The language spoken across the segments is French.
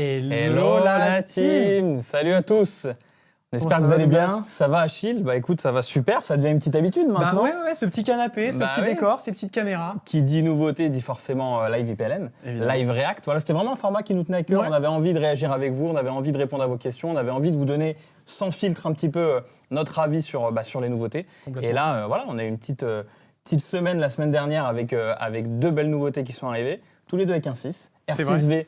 Hello la team. Salut à tous. On espère que vous allez bien. Ça va Achille? Bah écoute, ça va super, ça devient une petite habitude maintenant. Bah ouais, ce petit canapé, ce petit décor, ces petites caméras. Qui dit nouveauté dit forcément Live VPLN, Live React. Voilà, c'était vraiment un format qui nous tenait à cœur. Ouais. On avait envie de réagir avec vous, on avait envie de répondre à vos questions, on avait envie de vous donner sans filtre un petit peu notre avis sur les nouveautés. Et là, voilà, on a eu une petite semaine la semaine dernière avec deux belles nouveautés qui sont arrivées, tous les deux avec un 6. R6V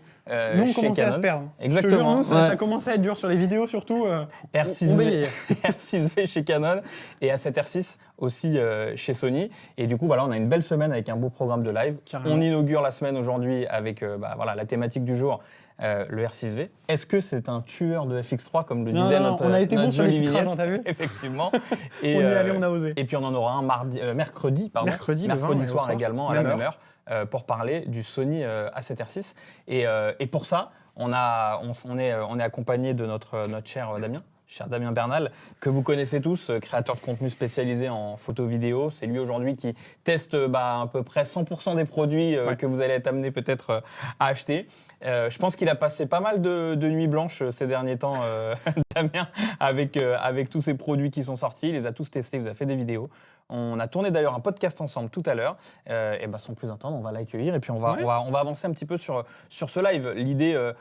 nous, on chez commençait Canon. à se perdre. Exactement. Nous, ça commençait à être dur sur les vidéos, surtout. R6V chez Canon et A7R6 aussi chez Sony. Et du coup, voilà, on a une belle semaine avec un beau programme de live. Carrément. On inaugure la semaine aujourd'hui avec la thématique du jour, le R6V. Est-ce que c'est un tueur de FX3, comme le disait notre on a été bon sur les titrages, t'as vu? Effectivement. Et, on y est allé, on a osé. Et puis on en aura un mercredi soir également, à la même heure. Pour parler du Sony A7R6. Et pour ça, on est accompagné de notre cher Damien Bernal, que vous connaissez tous, créateur de contenu spécialisé en photo-vidéo. C'est lui aujourd'hui qui teste à peu près 100% des produits que vous allez être amené peut-être à acheter. Je pense qu'il a passé pas mal de nuits blanches ces derniers temps, Damien, avec tous ces produits qui sont sortis. Il les a tous testés, il vous a fait des vidéos. On a tourné d'ailleurs un podcast ensemble tout à l'heure. Et sans plus attendre, on va l'accueillir et puis on va avancer un petit peu sur ce live. L'idée,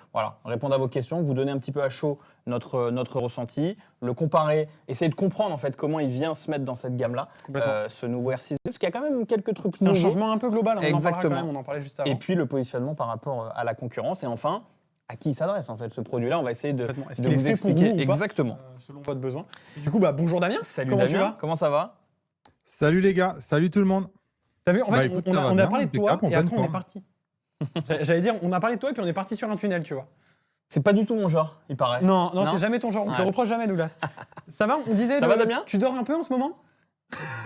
répondre à vos questions, vous donner un petit peu à chaud notre ressenti, le comparer, essayer de comprendre en fait comment il vient se mettre dans cette gamme-là, ce nouveau R6V, parce qu'il y a quand même quelques trucs nouveaux. C'est un changement un peu global, on en parlera quand même, on en parlait juste avant. Et puis le positionnement par rapport à la concurrence. Et enfin, à qui il s'adresse en fait ce produit-là? On va essayer de vous expliquer exactement. Selon votre besoin. Et du coup, bonjour Damien. Salut Damien, comment ça va? Salut les gars, salut tout le monde. T'as vu, en fait, on a parlé de toi et après on est parti. J'allais dire, on a parlé de toi et puis on est parti sur un tunnel, tu vois. C'est pas du tout mon genre, il paraît. Non, c'est jamais ton genre, on te le reproche jamais, Douglas. Ça va, on disait... Ça va Damien? Tu dors un peu en ce moment?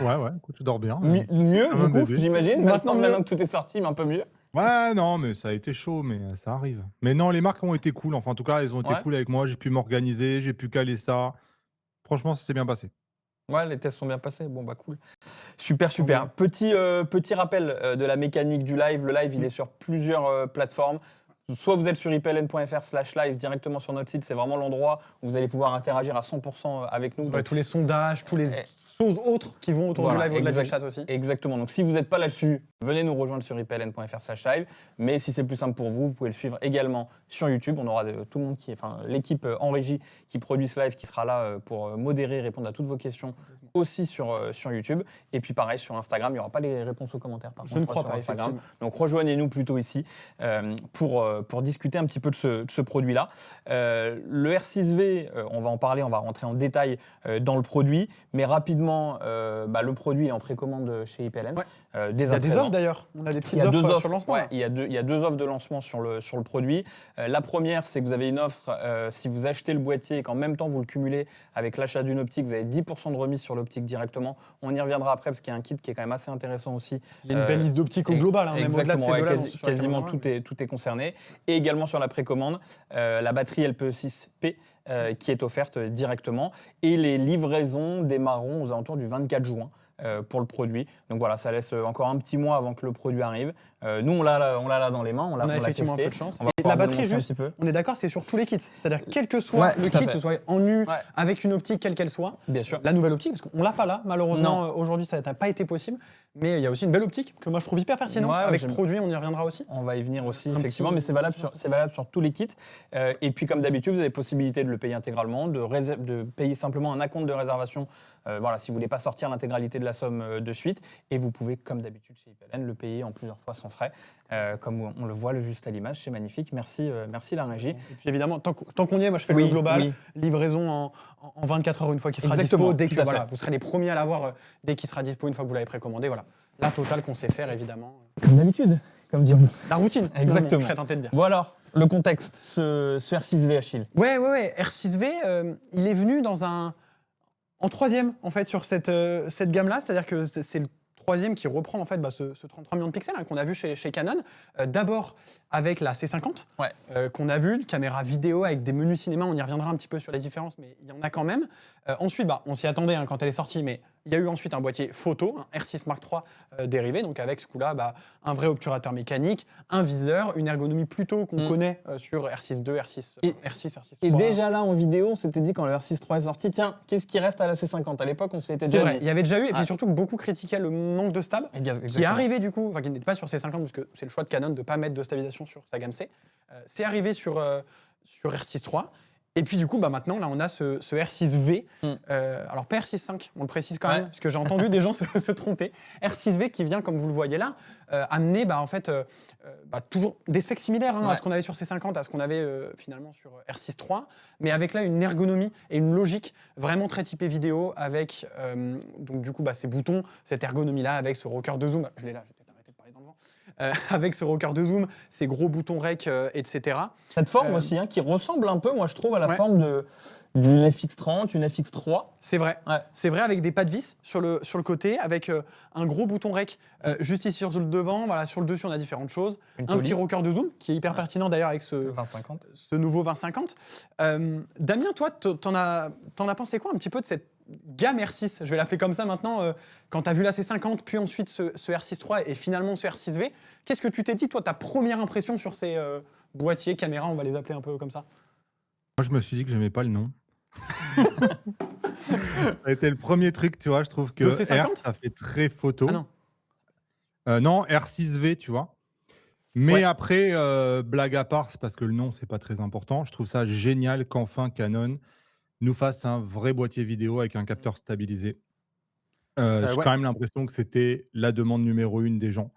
Ouais, écoute, tu dors bien. Mieux, du coup, j'imagine. Maintenant que tout est sorti, mais un peu mieux. Ouais, non, mais ça a été chaud, mais ça arrive. Mais non, les marques ont été cool. Enfin, en tout cas, elles ont été cool avec moi. J'ai pu m'organiser, j'ai pu caler ça. Franchement, ça s'est bien passé. Ouais, les tests sont bien passés. Bon, cool. Super. Petit rappel de la mécanique du live. Le live, il est sur plusieurs plateformes. Soit vous êtes sur ipln.fr/live directement sur notre site, c'est vraiment l'endroit où vous allez pouvoir interagir à 100% avec nous. Tous les sondages, tous les choses autres qui vont autour du live, au-delà du chat aussi. Exactement. Donc si vous n'êtes pas là-dessus, venez nous rejoindre sur ipln.fr/live. Mais si c'est plus simple pour vous, vous pouvez le suivre également sur YouTube. On aura tout le monde l'équipe en régie qui produit ce live qui sera là pour modérer, répondre à toutes vos questions aussi sur YouTube. Et puis pareil sur Instagram, il n'y aura pas les réponses aux commentaires par contre. Je ne crois pas, Instagram. Donc rejoignez-nous plutôt ici pour discuter un petit peu de ce produit-là. Le R6V, on va en parler, on va rentrer en détail dans le produit, mais rapidement, le produit est en précommande chez IPLN. Ouais. Il y a des offres d'ailleurs, on a des petites offres sur le lancement. Ouais, il y a deux offres de lancement sur le produit. La première, c'est que vous avez une offre, si vous achetez le boîtier et qu'en même temps vous le cumulez avec l'achat d'une optique, vous avez 10% de remise sur l'optique directement. On y reviendra après parce qu'il y a un kit qui est quand même assez intéressant aussi. Il y a une belle liste d'optiques au global, même au-delà de ces deux-là. Quasiment tout est concerné. Et également sur la précommande, la batterie LPE6P qui est offerte directement. Et les livraisons démarreront aux alentours du 24 juin. Pour le produit. Donc voilà, ça laisse encore un petit mois avant que le produit arrive. Nous, on l'a là dans les mains, on l'a effectivement testé. un peu de chance. Et la batterie, juste, on est d'accord, c'est sur tous les kits. C'est-à-dire, quel que soit le kit, que ce soit en nu, avec une optique, quelle qu'elle soit, bien sûr. La nouvelle optique, parce qu'on l'a pas là, malheureusement, aujourd'hui, ça n'a pas été possible. Mais il y a aussi une belle optique que moi je trouve hyper pertinente. Avec ce produit, on y reviendra aussi. On va y venir aussi, effectivement, mais c'est valable sur tous les kits. Et puis, comme d'habitude, vous avez possibilité de le payer intégralement, de payer simplement un acompte de réservation. Si vous voulez pas sortir l'intégralité de la somme de suite. Et vous pouvez, comme d'habitude chez IPLN, le payer en plusieurs fois sans frais. Comme on le voit juste à l'image, c'est magnifique. Merci la régie. Et puis évidemment, tant qu'on y est, moi je fais le global. Livraison en 24 heures une fois qu'il sera dispo. Vous serez les premiers à l'avoir dès qu'il sera dispo, une fois que vous l'avez précommandé. Voilà. La totale qu'on sait faire, évidemment. Comme d'habitude, comme diront. La routine, exactement. Je serais tenté de dire. Bon alors, le contexte, ce R6V, Achille. Ouais. R6V, il est venu en troisième, en fait, sur cette gamme-là. C'est-à-dire que c'est le troisième qui reprend en fait ce 33 millions de pixels qu'on a vu chez Canon. D'abord avec la C50, qu'on a vu, une caméra vidéo avec des menus cinéma. On y reviendra un petit peu sur les différences, mais il y en a quand même. Ensuite, on s'y attendait quand elle est sortie, mais Il y a eu ensuite un boîtier photo, un R6 Mark III dérivé, donc avec ce coup-là, un vrai obturateur mécanique, un viseur, une ergonomie plutôt qu'on connaît sur R6-2, R6, R6, R6 Et déjà là, en vidéo, on s'était dit quand le R6 III est sorti, tiens, qu'est-ce qui reste à la C50 ? À l'époque, on s'était déjà dit. Il y avait déjà eu, et puis surtout, beaucoup critiquaient le manque de stab, qui est arrivé du coup, qui n'était pas sur C50, parce que c'est le choix de Canon de ne pas mettre de stabilisation sur sa gamme C. C'est arrivé sur R6 III. Et puis du coup, maintenant, là, on a ce R6V. Alors pas R6.5, on le précise quand même, parce que j'ai entendu des gens se tromper. R6V qui vient, comme vous le voyez là, amener toujours des specs similaires à ce qu'on avait sur C50, à ce qu'on avait finalement sur R6 III, mais avec là une ergonomie et une logique vraiment très typée vidéo, avec donc du coup ces boutons, cette ergonomie-là, avec ce rocker de zoom. Je l'ai là, je vais peut-être arrêter de parler dans le vent. Avec ce rocker de zoom, ces gros boutons rec, etc. Cette forme aussi, qui ressemble un peu, moi je trouve, à la forme d'une FX30, une FX3. C'est vrai. C'est vrai, avec des pas de vis sur le côté, avec un gros bouton rec juste ici sur le devant. Voilà, sur le dessus, on a différentes choses. Un petit rocker de zoom, qui est hyper pertinent d'ailleurs avec ce nouveau 2050. Damien, toi, t'en as pensé quoi un petit peu de cette gamme R6, je vais l'appeler comme ça maintenant, quand tu as vu la C50, puis ensuite ce R6 III et finalement ce R6V, qu'est-ce que tu t'es dit, toi, ta première impression sur ces boîtiers, caméras, on va les appeler un peu comme ça ? Moi, je me suis dit que j'aimais pas le nom. Ça a été le premier truc, tu vois, je trouve que C50 ça fait très photo. Ah non. Non, R6V, tu vois. Mais après, blague à part, c'est parce que le nom, c'est pas très important. Je trouve ça génial qu'enfin Canon nous fasse un vrai boîtier vidéo avec un capteur stabilisé. J'ai quand même l'impression que c'était la demande numéro 1 des gens.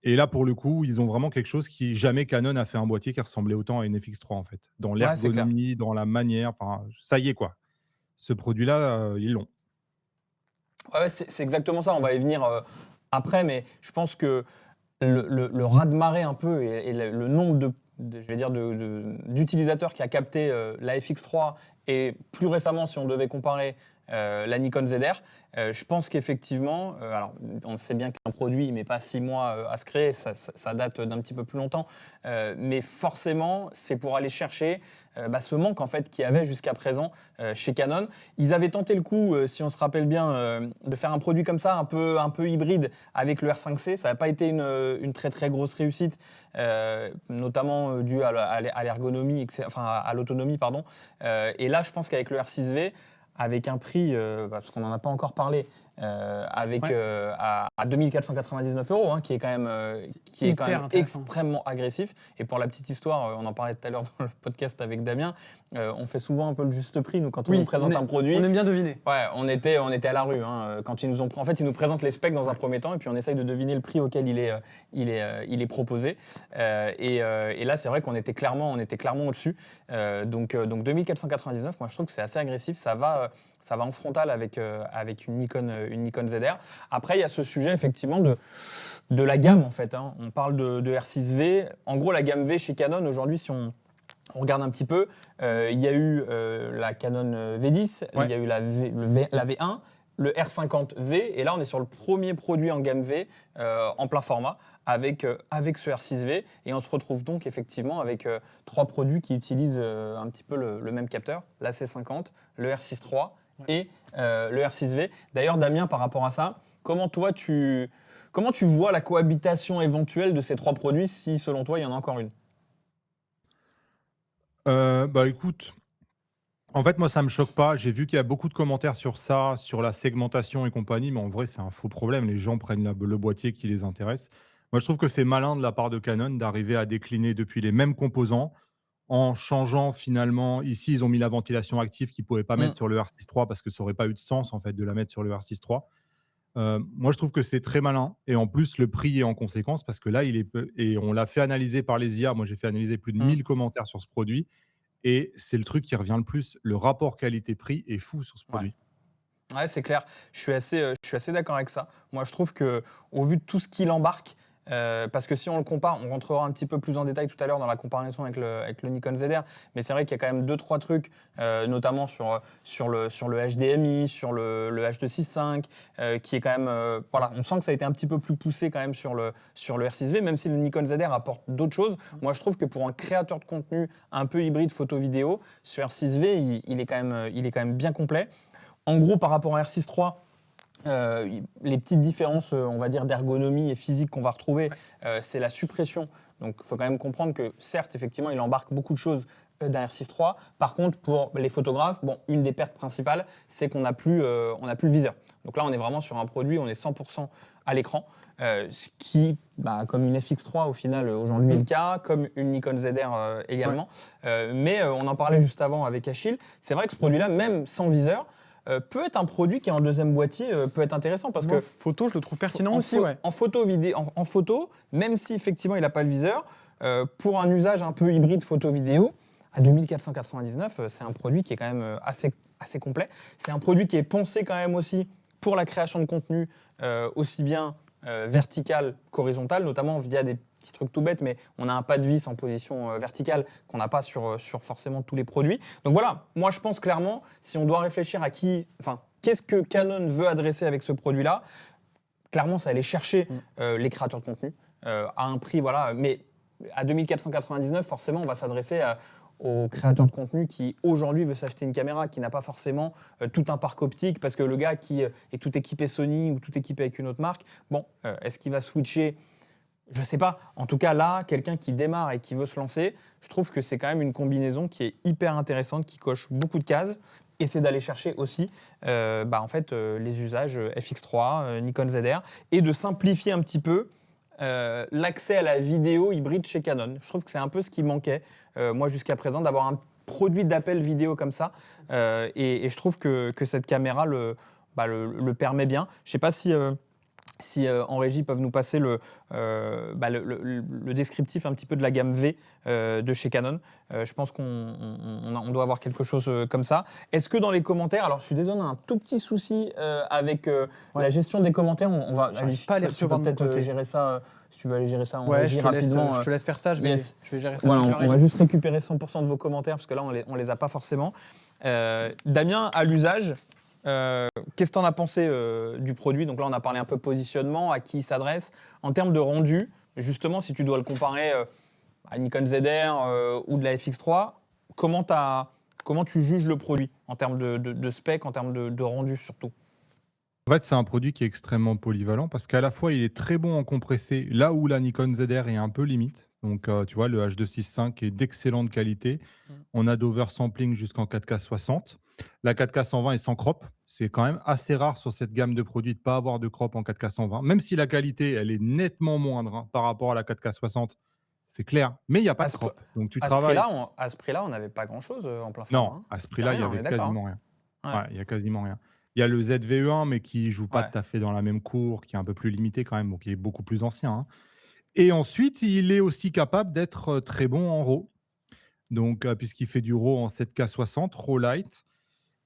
Et là, pour le coup, ils ont vraiment quelque chose qui jamais Canon a fait un boîtier qui ressemblait autant à une FX3 en fait. Dans l'ergonomie, dans la manière, enfin, ça y est quoi. Ce produit-là, ils l'ont. Ouais, c'est exactement ça. On va y venir après, mais je pense que le raz-de-marée un peu et le nombre d'utilisateurs qui a capté la FX3 et plus récemment, si on devait comparer la Nikon ZR, je pense qu'effectivement, alors on sait bien qu'un produit ne met pas 6 mois à se créer, ça date d'un petit peu plus longtemps, mais forcément, c'est pour aller chercher ce manque en fait qu'il y avait jusqu'à présent chez Canon. Ils avaient tenté le coup, si on se rappelle bien, de faire un produit comme ça, un peu hybride avec le R5C. Ça n'a pas été une très très grosse réussite, notamment due à l'ergonomie, enfin à l'autonomie, pardon. Et là, je pense qu'avec le R6V, avec un prix, parce qu'on n'en a pas encore parlé, à 2499 €, qui est quand même extrêmement agressif. Et pour la petite histoire, on en parlait tout à l'heure dans le podcast avec Damien, on fait souvent un peu le juste prix, nous, quand on nous présente un produit. On aime bien deviner. Ouais, on était à la rue. Quand ils nous ont pris, en fait, ils nous présentent les specs dans un premier temps, et puis on essaye de deviner le prix auquel il est proposé. Et là, c'est vrai qu'on était clairement au-dessus. Donc 2499, moi, je trouve que c'est assez agressif. Ça va en frontal avec une Nikon ZR. Après, il y a ce sujet effectivement de la gamme en fait. On parle de R6V. En gros, la gamme V chez Canon aujourd'hui, si on regarde un petit peu, il y a eu la Canon V10, il y a eu la V1, le R50V, et là on est sur le premier produit en gamme V en plein format avec ce R6V, et on se retrouve donc effectivement avec 3 produits qui utilisent un petit peu le même capteur, la C50, le R6 III et le R6V. D'ailleurs, Damien, par rapport à ça, comment tu vois la cohabitation éventuelle de ces 3 produits, si selon toi il y en a encore une ? Écoute, en fait, moi, ça me choque pas. J'ai vu qu'il y a beaucoup de commentaires sur ça, sur la segmentation et compagnie, mais en vrai, c'est un faux problème. Les gens prennent le boîtier qui les intéresse. Moi, je trouve que c'est malin de la part de Canon d'arriver à décliner depuis les mêmes composants en changeant finalement. Ici, ils ont mis la ventilation active qu'ils ne pouvaient pas mettre sur le R6 III parce que ça n'aurait pas eu de sens en fait de la mettre sur le R6 III. Moi, je trouve que c'est très malin, et en plus, le prix est en conséquence parce que là, et on l'a fait analyser par les IA. Moi, j'ai fait analyser plus de 1000 commentaires sur ce produit, et c'est le truc qui revient le plus. Le rapport qualité-prix est fou sur ce produit. Ouais, c'est clair. Je suis assez d'accord avec ça. Moi, je trouve qu'au vu de tout ce qu'il embarque, parce que si on le compare, on rentrera un petit peu plus en détail tout à l'heure dans la comparaison avec le Nikon ZR, mais c'est vrai qu'il y a quand même 2-3 trucs, notamment sur le HDMI, sur le H.265, qui est quand même... voilà, on sent que ça a été un petit peu plus poussé quand même sur le R6V, même si le Nikon ZR apporte d'autres choses. Moi, je trouve que pour un créateur de contenu un peu hybride photo-vidéo, ce R6V, il est quand même bien complet. En gros, par rapport à R6 III, Les petites différences, on va dire, d'ergonomie et physique qu'on va retrouver, c'est la suppression. Donc, il faut quand même comprendre que, certes, effectivement, il embarque beaucoup de choses d'un R6 III. Par contre, pour les photographes, une des pertes principales, c'est qu'on n'a plus, le viseur. Donc là, on est vraiment sur un produit, on est 100% à l'écran, ce qui, comme une FX3 au final, aujourd'hui est le cas, comme une Nikon ZR également. Mais on en parlait juste avant avec Achille. C'est vrai que ce produit-là, même sans viseur, peut être un produit qui en deuxième boîtier peut être intéressant parce que photo, je le trouve pertinent aussi. En photo, en photo, même si effectivement il n'a pas le viseur, pour un usage un peu hybride photo-vidéo, à 2499, c'est un produit qui est quand même assez complet. C'est un produit qui est pensé quand même aussi pour la création de contenu aussi bien vertical qu'horizontal, notamment via des petits trucs tout bêtes, mais on a un pas de vis en position verticale qu'on n'a pas sur forcément tous les produits. Donc voilà, moi je pense clairement, si on doit réfléchir à qu'est-ce que Canon veut adresser avec ce produit-là, clairement ça allait chercher les créateurs de contenu à un prix, voilà, mais à 2499, forcément on va s'adresser aux créateurs de contenu qui aujourd'hui veut s'acheter une caméra, qui n'a pas forcément tout un parc optique, parce que le gars qui est tout équipé Sony ou tout équipé avec une autre marque, est-ce qu'il va switcher ? Je sais pas. En tout cas, là, quelqu'un qui démarre et qui veut se lancer, je trouve que c'est quand même une combinaison qui est hyper intéressante, qui coche beaucoup de cases. Et c'est d'aller chercher aussi les usages FX3, Nikon ZR, et de simplifier un petit peu l'accès à la vidéo hybride chez Canon. Je trouve que c'est un peu ce qui manquait, moi, jusqu'à présent, d'avoir un produit d'appel vidéo comme ça. Et je trouve que cette caméra le permet bien. Je ne sais pas si en régie peuvent nous passer le descriptif un petit peu de la gamme V de chez Canon. Je pense qu'on doit avoir quelque chose comme ça. Est-ce que dans les commentaires, alors je suis désolé, on a un tout petit souci avec la gestion des commentaires. On va pas les recevoir peut-être gérer ça. Si tu veux aller gérer ça en régie rapidement. Je te laisse faire ça, je vais gérer ça. Voilà, on va juste récupérer 100% de vos commentaires parce que là, on les a pas forcément. Damien, à l'usage, qu'est-ce que tu en as pensé du produit ? Donc là, on a parlé un peu positionnement, à qui il s'adresse. En termes de rendu, justement, si tu dois le comparer à Nikon ZR ou de la FX3, comment tu juges le produit en termes de spec, en termes de rendu surtout ? En fait, c'est un produit qui est extrêmement polyvalent parce qu'à la fois, il est très bon en compressé, là où la Nikon ZR est un peu limite. Donc, tu vois, le H265 est d'excellente qualité. On a d'oversampling jusqu'en 4K 60. La 4K 120 est sans crop. C'est quand même assez rare sur cette gamme de produits de ne pas avoir de crop en 4K 120, même si la qualité, elle est nettement moindre par rapport à la 4K 60. C'est clair, mais il n'y a pas de crop. Donc, tu travailles. À ce prix-là, on n'avait pas grand-chose en plein format. Non, à ce prix-là, il y avait quasiment rien. Ouais, il y a quasiment rien. Il y a le ZVE1, mais qui ne joue pas tout à fait dans la même cour, qui est un peu plus limité quand même, donc qui est beaucoup plus ancien. Et ensuite, il est aussi capable d'être très bon en RAW. Donc, puisqu'il fait du RAW en 7K 60, RAW Light.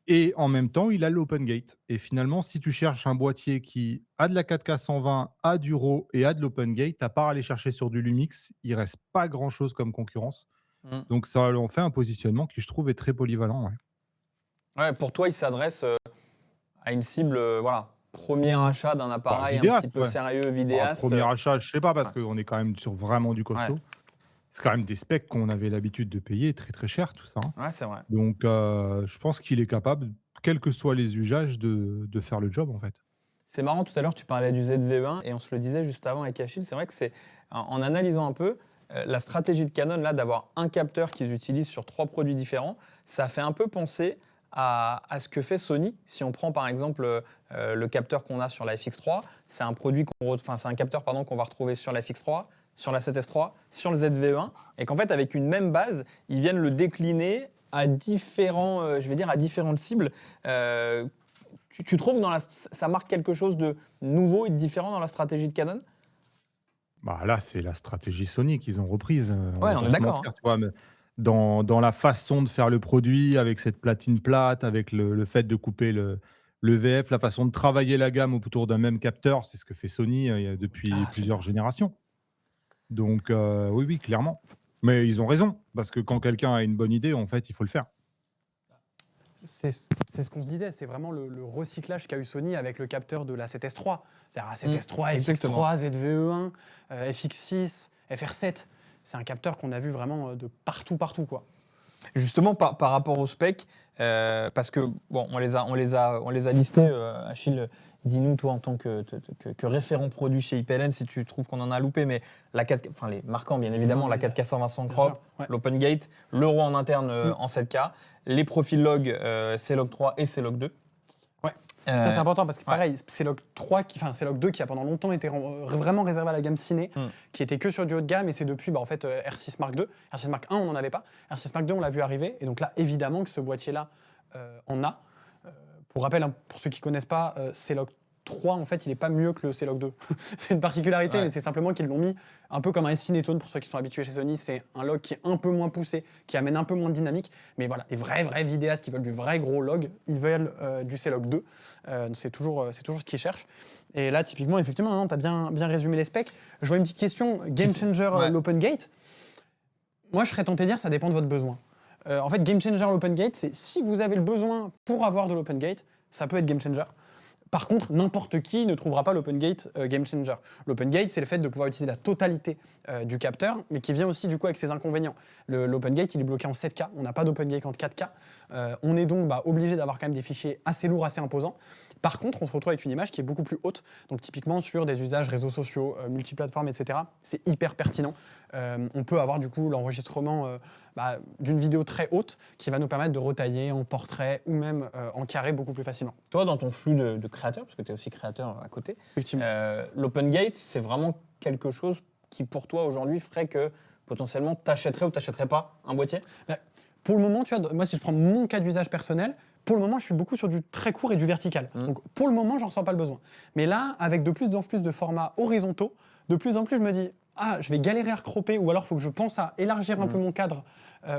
Et en même temps, il a l'Open Gate. Et finalement, si tu cherches un boîtier qui a de la 4K 120, a du RAW et a de l'Open Gate, à part aller chercher sur du Lumix, il ne reste pas grand-chose comme concurrence. Donc, ça en fait un positionnement qui, je trouve, est très polyvalent. Pour toi, il s'adresse à une cible, premier achat d'un appareil un petit peu sérieux, vidéaste. Premier achat, je ne sais pas, parce qu'on est quand même sur vraiment du costaud. C'est quand même des specs qu'on avait l'habitude de payer très très cher, tout ça. Ouais, c'est vrai. Donc, je pense qu'il est capable, quels que soient les usages, de faire le job, en fait. C'est marrant, tout à l'heure, tu parlais du ZVE1, et on se le disait juste avant avec Achille, c'est vrai que c'est, en analysant un peu, la stratégie de Canon, là, d'avoir un capteur qu'ils utilisent sur 3 produits différents, ça fait un peu penser à ce que fait Sony. Si on prend par exemple le capteur qu'on a sur la FX3, c'est un capteur qu'on va retrouver sur la FX3, sur la 7S III, sur le ZVE1, et qu'en fait avec une même base, ils viennent le décliner à différentes cibles. Tu trouves ça marque quelque chose de nouveau et de différent dans la stratégie de Canon ? Là, c'est la stratégie Sony qu'ils ont reprise. On est d'accord. Dans la façon de faire le produit, avec cette platine plate, avec le fait de couper le VF, la façon de travailler la gamme autour d'un même capteur, c'est ce que fait Sony depuis plusieurs générations. Donc, oui, clairement. Mais ils ont raison, parce que quand quelqu'un a une bonne idée, en fait, il faut le faire. C'est ce qu'on se disait, c'est vraiment le recyclage qu'a eu Sony avec le capteur de la 7S III. C'est-à-dire la 7S III, FX3, ZVE1, FX6, FR7. C'est un capteur qu'on a vu vraiment de partout, quoi. Justement, par rapport aux specs, parce que on les a listés, Achille, dis-nous, toi, en tant que référent produit chez IPLN, si tu trouves qu'on en a loupé, mais les marquants, bien évidemment, la 4K 120 crop, l'Open Gate, l'Euro en interne en 7K, les profils log C-Log 3 et C-Log 2. Ça, c'est important parce que pareil, C-Log 2 qui a pendant longtemps été vraiment réservé à la gamme ciné, qui était que sur du haut de gamme, et c'est depuis R6 Mark II. R6 Mark I, on n'en avait pas. R6 Mark II, on l'a vu arriver. Et donc là, évidemment que ce boîtier-là en a. Pour rappel, pour ceux qui ne connaissent pas, C-Log 3, en fait, il n'est pas mieux que le C-Log 2. C'est une particularité, mais c'est simplement qu'ils l'ont mis un peu comme un Cinetone pour ceux qui sont habitués chez Sony. C'est un log qui est un peu moins poussé, qui amène un peu moins de dynamique. Mais voilà, les vrais vidéastes qui veulent du vrai gros log, ils veulent du C-Log 2. C'est toujours ce qu'ils cherchent. Et là, typiquement, effectivement, tu as bien résumé les specs. Je vois une petite question. Game Changer, l'Open Gate. Moi, je serais tenté de dire ça dépend de votre besoin. En fait, Game Changer, l'Open Gate, c'est si vous avez le besoin pour avoir de l'Open Gate, ça peut être Game Changer. Par contre, n'importe qui ne trouvera pas l'Open Gate Game Changer. L'Open Gate, c'est le fait de pouvoir utiliser la totalité du capteur, mais qui vient aussi du coup avec ses inconvénients. L'Open Gate, il est bloqué en 7K, on n'a pas d'Open Gate en 4K. On est donc obligé d'avoir quand même des fichiers assez lourds, assez imposants. Par contre, on se retrouve avec une image qui est beaucoup plus haute. Donc typiquement sur des usages réseaux sociaux, multiplateformes, etc. C'est hyper pertinent. On peut avoir du coup l'enregistrement d'une vidéo très haute qui va nous permettre de retailler en portrait ou même en carré beaucoup plus facilement. Toi, dans ton flux de créateurs, parce que tu es aussi créateur à côté, l'Open Gate, c'est vraiment quelque chose qui pour toi aujourd'hui ferait que potentiellement t'achèterais ou t'achèterais pas un boîtier ? Pour le moment, tu vois, moi si je prends mon cas d'usage personnel, pour le moment, je suis beaucoup sur du très court et du vertical. Donc, pour le moment, j'en ressens pas le besoin. Mais là, avec de plus en plus de formats horizontaux, de plus en plus, je me dis, je vais galérer à recropper, ou alors il faut que je pense à élargir un peu mon cadre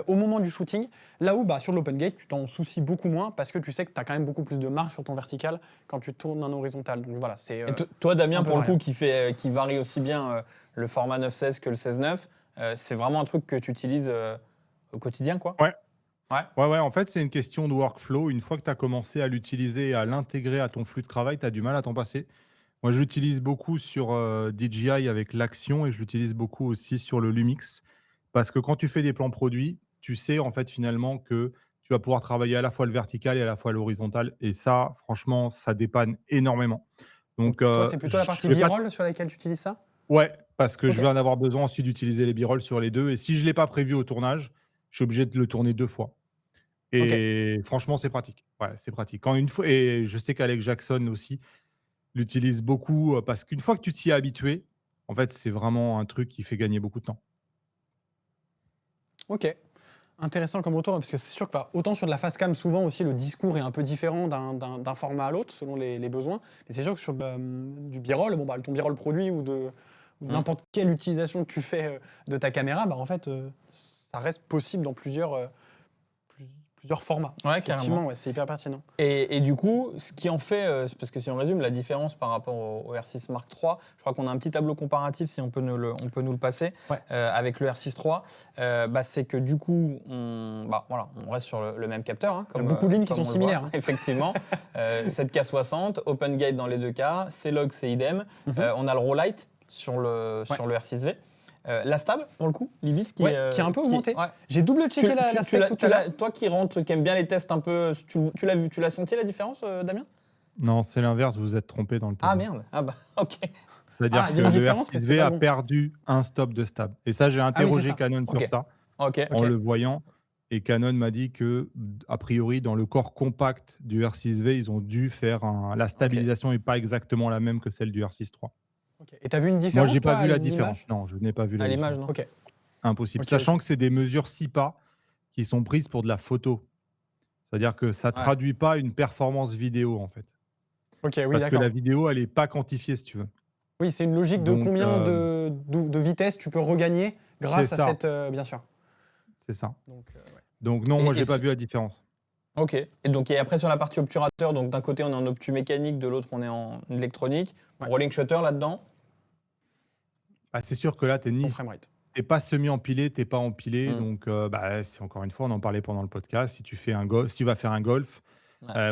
au moment du shooting. Là où, sur l'Open Gate, tu t'en soucies beaucoup moins parce que tu sais que tu as quand même beaucoup plus de marge sur ton vertical quand tu tournes en horizontal. Donc voilà, c'est. Et toi, Damien, pour le coup, qui varie aussi bien le format 9.16 que le 16.9, c'est vraiment un truc que tu utilises au quotidien, quoi ? Ouais, en fait, c'est une question de workflow. Une fois que tu as commencé à l'utiliser, à l'intégrer à ton flux de travail, tu as du mal à t'en passer. Moi, je l'utilise beaucoup sur DJI avec l'Action et je l'utilise beaucoup aussi sur le Lumix. Parce que quand tu fais des plans produits, tu sais en fait finalement que tu vas pouvoir travailler à la fois le vertical et à la fois l'horizontal. Et ça, franchement, ça dépanne énormément. Donc, toi, c'est plutôt la partie B-roll sur laquelle tu utilises ça ? Ouais, parce que je vais en avoir besoin ensuite d'utiliser les B-rolls sur les deux. Et si je ne l'ai pas prévu au tournage, je suis obligé de le tourner 2 fois. Et franchement, c'est pratique. Ouais, c'est pratique. Et je sais qu'Alex Jackson aussi l'utilise beaucoup parce qu'une fois que tu t'y es habitué, en fait, c'est vraiment un truc qui fait gagner beaucoup de temps. Ok. Intéressant comme retour, parce que c'est sûr que autant sur de la face cam, souvent aussi le discours est un peu différent d'un format à l'autre selon les besoins. Mais c'est sûr que sur du B-roll, ton B-roll produit ou n'importe quelle utilisation que tu fais de ta caméra, en fait, ça reste possible dans plusieurs formats. Ouais, carrément. C'est hyper pertinent. Et du coup, ce qui en fait, parce que si on résume la différence par rapport au R6 Mark III, je crois qu'on a un petit tableau comparatif, si on peut nous le passer, avec le R6 III, c'est que du coup, on reste sur le même capteur. Il y a beaucoup de lignes qui sont similaires. Effectivement. 7K60, Open Gate dans les deux cas, C-Log, c'est idem. On a le Rollite sur le R6V. La stab, pour le coup, l'Ibis qui est un peu augmenté. J'ai double-checké la spec tout à l'heure. Toi qui aime bien les tests un peu, tu l'as vu, tu l'as senti la différence, Damien ? Non, c'est l'inverse, vous vous êtes trompé dans le tableau. Ah merde, ok. C'est-à-dire que le R6V a perdu un stop de stab. Et ça, j'ai interrogé Canon sur ça, en le voyant. Et Canon m'a dit que, a priori, dans le corps compact du R6V, ils ont dû faire la stabilisation n'est pas exactement la même que celle du R6 III. Et tu as vu une différence ? Moi, je n'ai pas vu la différence. Non, je n'ai pas vu la différence. À l'image, non ? Impossible. Sachant que c'est des mesures SIPA qui sont prises pour de la photo. C'est-à-dire que ça ne traduit pas une performance vidéo, en fait. Parce que la vidéo, elle n'est pas quantifiée, si tu veux. Oui, c'est une logique de combien de vitesse tu peux regagner grâce à cette... bien sûr. C'est ça. Donc non, moi, je n'ai pas vu la différence. Ok. Et après, sur la partie obturateur, donc d'un côté, on est en obtus mécanique, de l'autre, on est en électronique. Rolling shutter là-dedans ? C'est sûr que là, tu n'es pas semi-empilé, tu n'es pas empilé. Donc, encore une fois, on en parlait pendant le podcast. Si tu vas faire un golf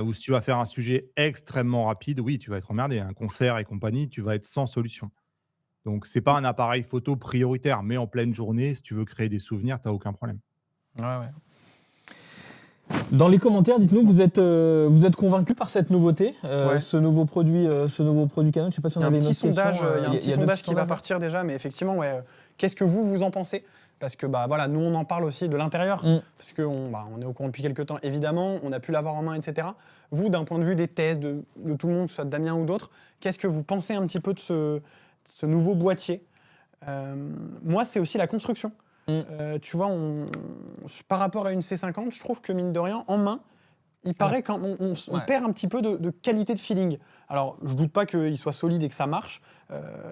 ou si tu vas faire un sujet extrêmement rapide, oui, tu vas être emmerdé. Un concert et compagnie, tu vas être sans solution. Donc, ce n'est pas un appareil photo prioritaire. Mais en pleine journée, si tu veux créer des souvenirs, tu n'as aucun problème. Ouais. Dans les commentaires, dites-nous, vous êtes convaincus par cette nouveauté, ce nouveau produit Canon. Je sais pas si on avait une autre sondage, question. Il y a un petit sondage qui va partir déjà, mais effectivement, qu'est-ce que vous en pensez ? Parce que nous on en parle aussi de l'intérieur, parce qu'on on est au courant depuis quelques temps, évidemment, on a pu l'avoir en main, etc. Vous, d'un point de vue des tests de tout le monde, que ce soit Damien ou d'autres, qu'est-ce que vous pensez un petit peu de ce nouveau boîtier ? Moi, c'est aussi la construction. Tu vois, par rapport à une C50, je trouve que mine de rien, en main, il paraît qu'on perd un petit peu de qualité de feeling. Alors, je doute pas qu'il soit solide et que ça marche,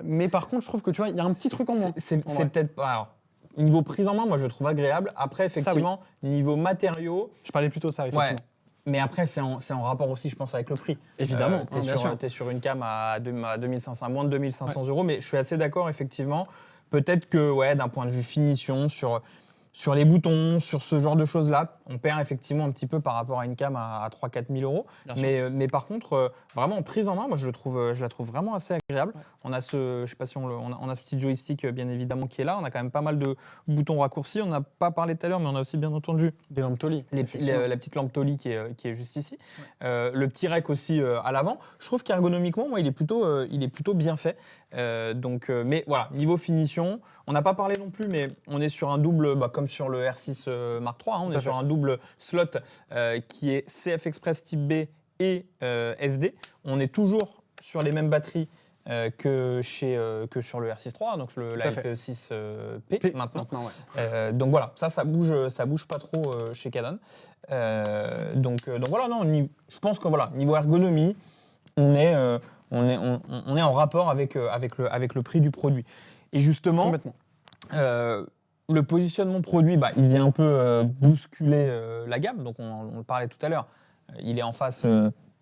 mais par contre, je trouve que tu vois, il y a un petit truc en moins. C'est peut-être pas. Alors, niveau prise en main, moi je le trouve agréable. Après, effectivement, niveau matériaux. Je parlais plutôt de ça, effectivement. Mais après, c'est en rapport aussi, je pense, avec le prix. Évidemment, t'es sur une cam à 2500, moins de 2500 euros, mais je suis assez d'accord, effectivement. Peut-être que, d'un point de vue finition, sur les boutons, sur ce genre de choses-là, on perd effectivement un petit peu par rapport à une cam à 3-4 000 euros. Mais par contre, vraiment en prise en main, moi je la trouve vraiment assez agréable. Ouais. On a je sais pas si on a ce petit joystick bien évidemment qui est là. On a quand même pas mal de boutons raccourcis. On n'a pas parlé tout à l'heure, mais on a aussi bien entendu des lampes Tolly. La petite lampe Tolly qui est juste ici. Ouais. Le petit rec aussi à l'avant. Je trouve qu'ergonomiquement, moi, il est plutôt bien fait. Mais voilà, niveau finition, on n'a pas parlé non plus, mais on est sur un double, comme sur le R6 Mark III, on est sur un double slot qui est CF Express type B et SD. On est toujours sur les mêmes batteries que sur le R6 III, donc la LPE6P maintenant. Donc voilà, ça bouge pas trop chez Canon. Donc voilà, je pense que voilà, niveau ergonomie, on est en rapport avec le prix du produit. Et justement, le positionnement produit, il vient un peu bousculer la gamme. Donc on le parlait tout à l'heure. Il est en face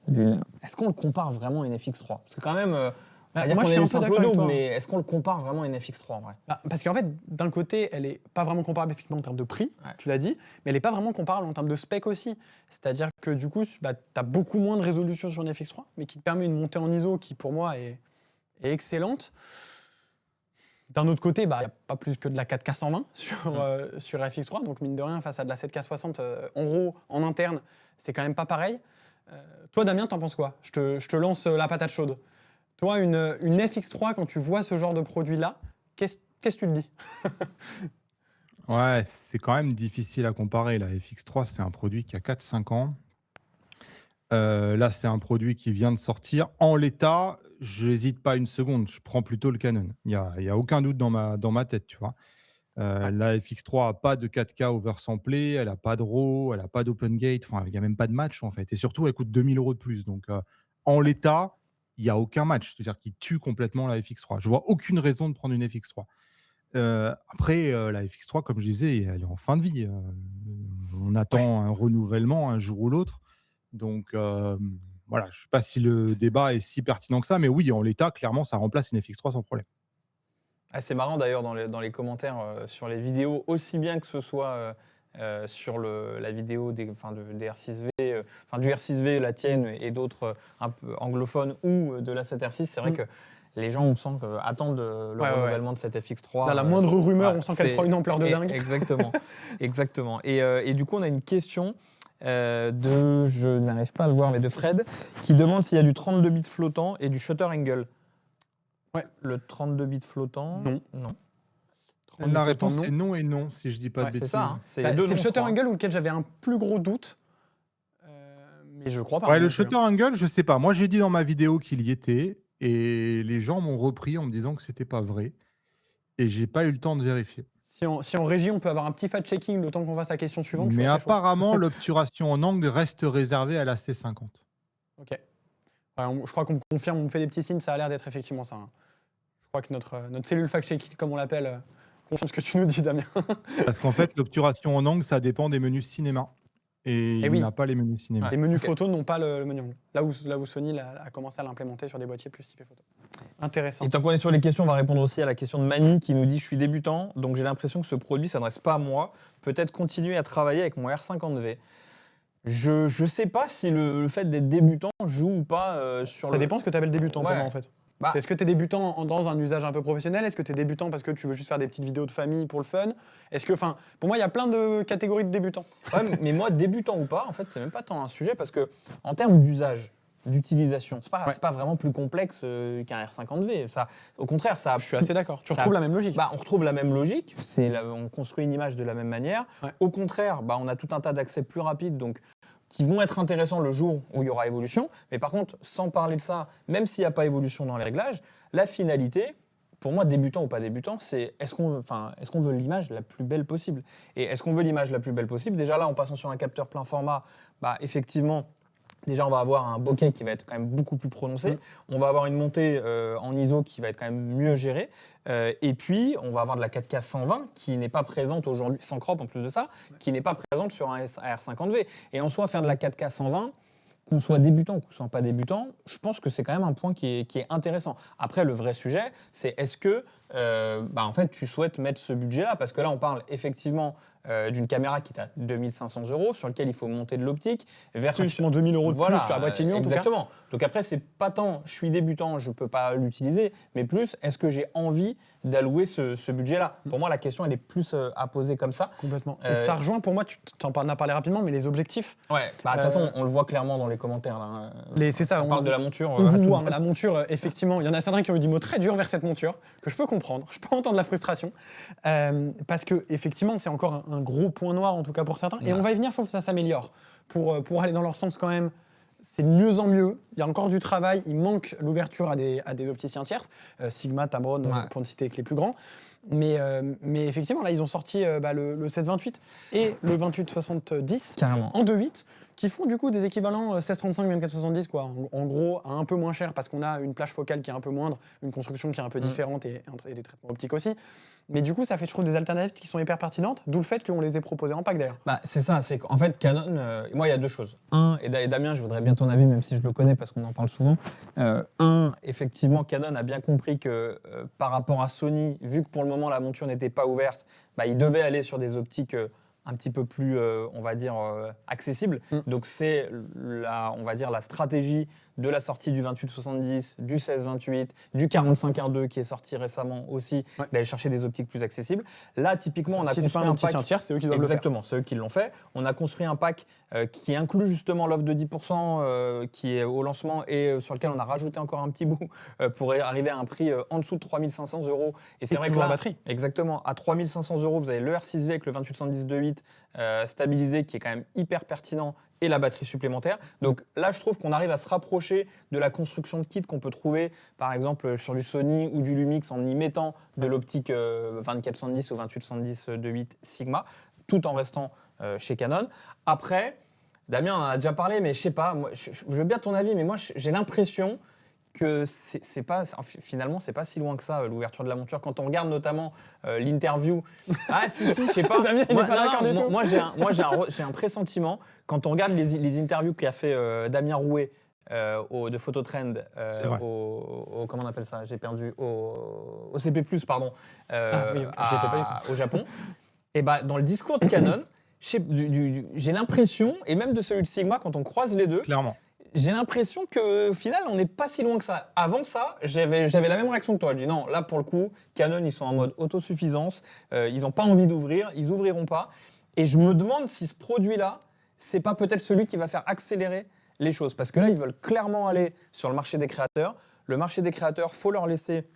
d'une. Est-ce qu'on le compare vraiment à une FX3 ? Parce que quand même, moi je suis un peu d'accord avec toi. Mais est-ce qu'on le compare vraiment à une FX3 en vrai ? Parce qu'en fait, d'un côté, elle n'est pas vraiment comparable effectivement en termes de prix, tu l'as dit, mais elle n'est pas vraiment comparable en termes de spec aussi. C'est-à-dire que du coup, tu as beaucoup moins de résolution sur une FX3, mais qui te permet une montée en ISO qui pour moi est excellente. D'un autre côté, il n'y a pas plus que de la 4K 120 sur FX3, donc mine de rien, face à de la 7K 60 en RAW, en interne, c'est quand même pas pareil. Toi, Damien, t'en penses quoi ? Je te lance la patate chaude. Toi, une FX3, quand tu vois ce genre de produit-là, qu'est-ce que tu te dis ? Ouais, c'est quand même difficile à comparer. La FX3, c'est un produit qui a 4-5 ans. Là, c'est un produit qui vient de sortir. En l'état, je n'hésite pas une seconde. Je prends plutôt le Canon. Il n'y a aucun doute dans ma tête, tu vois. La FX3 n'a pas de 4K oversamplé, elle n'a pas de RAW, elle n'a pas d'open gate. Enfin, il n'y a même pas de match, en fait. Et surtout, elle coûte 2 000 € de plus. Donc, en l'état, il n'y a aucun match. C'est-à-dire qu'il tue complètement la FX3. Je ne vois aucune raison de prendre une FX3. Après, la FX3, comme je disais, elle est en fin de vie. On attend un renouvellement un jour ou l'autre. Donc, voilà, je ne sais pas si le débat est si pertinent que ça, mais oui, en l'état, clairement, ça remplace une FX3 sans problème. C'est marrant d'ailleurs dans les commentaires sur les vidéos, aussi bien que ce soit sur la vidéo des R6V, du R6V, la tienne et d'autres un peu anglophones ou de la 7R6, c'est vrai que les gens, on sent attendent le renouvellement de cette FX3. Là, la moindre rumeur, on sent qu'elle prend une ampleur de dingue. Exactement. Et du coup, on a une question je n'arrive pas à le voir, mais de Fred, qui demande s'il y a du 32 bits flottant et du shutter angle. Ouais. Le 32 bits flottant, non. La réponse est non et non, si je dis pas de bêtises. C'est ça. C'est le shutter angle auquel j'avais un plus gros doute. Mais je crois pas. Ouais, le shutter angle, je sais pas. Moi, j'ai dit dans ma vidéo qu'il y était et les gens m'ont repris en me disant que c'était pas vrai. Et j'ai pas eu le temps de vérifier. Si en régie, on peut avoir un petit fact-checking le temps qu'on fasse la question suivante. Mais apparemment, l'obturation en angle reste réservée à la C50. Ok. Je crois qu'on me confirme, on me fait des petits signes, ça a l'air d'être effectivement ça. Je crois que notre cellule fact-checking, comme on l'appelle, confirme ce que tu nous dis, Damien. Parce qu'en fait, l'obturation en angle, ça dépend des menus cinéma. Et il n'a pas les menus cinéma. Les menus photo n'ont pas le menu angle. Là où Sony a commencé à l'implémenter sur des boîtiers plus typés photo. Intéressant. Et tant qu'on est sur les questions, on va répondre aussi à la question de Manu qui nous dit « Je suis débutant, donc j'ai l'impression que ce produit ne s'adresse pas à moi. Peut-être continuer à travailler avec mon R50V. » Je sais pas si le fait d'être débutant joue ou pas sur Ça dépend ce que tu appelles débutant pour moi, en fait. Est-ce que tu es débutant dans un usage un peu professionnel? Est-ce que tu es débutant parce que tu veux juste faire des petites vidéos de famille pour le fun? Est-ce que, pour moi, il y a plein de catégories de débutants. Ouais, mais moi, débutant ou pas, en fait, c'est même pas tant un sujet parce que en termes d'usage, d'utilisation, c'est pas vraiment plus complexe qu'un R50V. Ça, au contraire, ça. Je suis assez d'accord. Tu retrouves la même logique. On retrouve la même logique. On construit une image de la même manière. Ouais. Au contraire, on a tout un tas d'accès plus rapides, donc qui vont être intéressants le jour où il y aura évolution. Mais par contre, sans parler de ça, même s'il n'y a pas évolution dans les réglages, la finalité, pour moi, débutant ou pas débutant, c'est est-ce qu'on veut l'image la plus belle possible? Et est-ce qu'on veut l'image la plus belle possible? Déjà là, en passant sur un capteur plein format, effectivement, déjà, on va avoir un bokeh qui va être quand même beaucoup plus prononcé. On va avoir une montée en ISO qui va être quand même mieux gérée. Et puis, on va avoir de la 4K 120 qui n'est pas présente aujourd'hui, sans crop en plus de ça, qui n'est pas présente sur un R50V. Et en soi, faire de la 4K 120, qu'on soit débutant ou qu'on ne soit pas débutant, je pense que c'est quand même un point qui est intéressant. Après, le vrai sujet, c'est est-ce que en fait, tu souhaites mettre ce budget-là? Parce que là, on parle effectivement d'une caméra qui est à 2 500 €, sur laquelle il faut monter de l'optique, versus 2 000 € de plus sur la boîtier nu, en tout cas. Exactement. Donc après, c'est pas tant je suis débutant, je ne peux pas l'utiliser, mais plus est-ce que j'ai envie d'allouer ce budget-là? Pour moi, la question, elle est plus à poser comme ça. Complètement. Et ça rejoint, pour moi, tu en as parlé rapidement, mais les objectifs. Ouais, de toute façon, on le voit clairement dans les commentaires. Là. C'est ça. On parle de la monture. On vous voit, la monture, effectivement. Il y en a certains qui ont eu des mots très durs vers cette monture, que je peux comprendre. Je peux entendre la frustration. Parce que, effectivement, c'est encore un gros point noir, en tout cas pour certains. Et on va y venir, je trouve que ça s'améliore. Pour aller dans leur sens, quand même, c'est de mieux en mieux. Il y a encore du travail. Il manque l'ouverture à des opticiens tierces. Sigma, Tamron, pour ne citer que les plus grands. Mais effectivement, là, ils ont sorti le 728 et le 2870 en 2.8, qui font du coup des équivalents 1635, 2470, quoi. En gros, à un peu moins cher parce qu'on a une plage focale qui est un peu moindre, une construction qui est un peu différente et des traitements optiques aussi. Mais du coup, ça fait, je trouve, des alternatives qui sont hyper pertinentes, d'où le fait qu'on les ait proposées en pack d'ailleurs. C'est ça, c'est qu'en fait, Canon, moi, il y a deux choses. Et Damien, je voudrais bien ton avis, même si je le connais parce qu'on en parle souvent. Effectivement, Canon a bien compris que par rapport à Sony, vu que pour le moment la monture n'était pas ouverte, il devait aller sur des optiques un petit peu plus, on va dire, accessibles. Donc c'est on va dire, la stratégie de la sortie du 28-70, du 16-28, du 45-1.2 qui est sorti récemment aussi, d'aller chercher des optiques plus accessibles. Là, typiquement, on a construit un pack. C'est eux qui doivent le faire. Exactement, c'est eux qui l'ont fait. On a construit un pack qui inclut justement l'offre de 10% qui est au lancement et sur lequel on a rajouté encore un petit bout pour arriver à un prix en dessous de 3 500 €. Et c'est vrai que là, la batterie. Exactement, à 3 500 €, vous avez le R6V avec le 2870 2.8 stabilisé qui est quand même hyper pertinent et la batterie supplémentaire. Donc là, je trouve qu'on arrive à se rapprocher de la construction de kit qu'on peut trouver, par exemple, sur du Sony ou du Lumix en y mettant de l'optique 2470 ou 2870 2.8 Sigma, tout en restant chez Canon. Après, Damien en a déjà parlé, mais je sais pas, moi, je veux bien ton avis, mais moi, j'ai l'impression que finalement, c'est pas si loin que ça, l'ouverture de la monture. Quand on regarde notamment l'interview... si, je sais pas. Damien, il n'est pas d'accord du tout. Moi, j'ai un pressentiment. Quand on regarde les interviews qu'a fait Damien Rouet de Phototrend, comment on appelle ça? J'ai perdu. Au CP+, pardon. Au Japon. Et dans le discours de Canon, j'ai l'impression, et même de celui de Sigma, quand on croise les deux... Clairement. J'ai l'impression qu'au final, on n'est pas si loin que ça. Avant ça, j'avais la même réaction que toi. Je dis non, là, pour le coup, Canon, ils sont en mode autosuffisance. Ils n'ont pas envie d'ouvrir. Ils n'ouvriront pas. Et je me demande si ce produit-là, c'est pas peut-être celui qui va faire accélérer les choses. Parce que là, ils veulent clairement aller sur le marché des créateurs. Le marché des créateurs, faut leur laisser,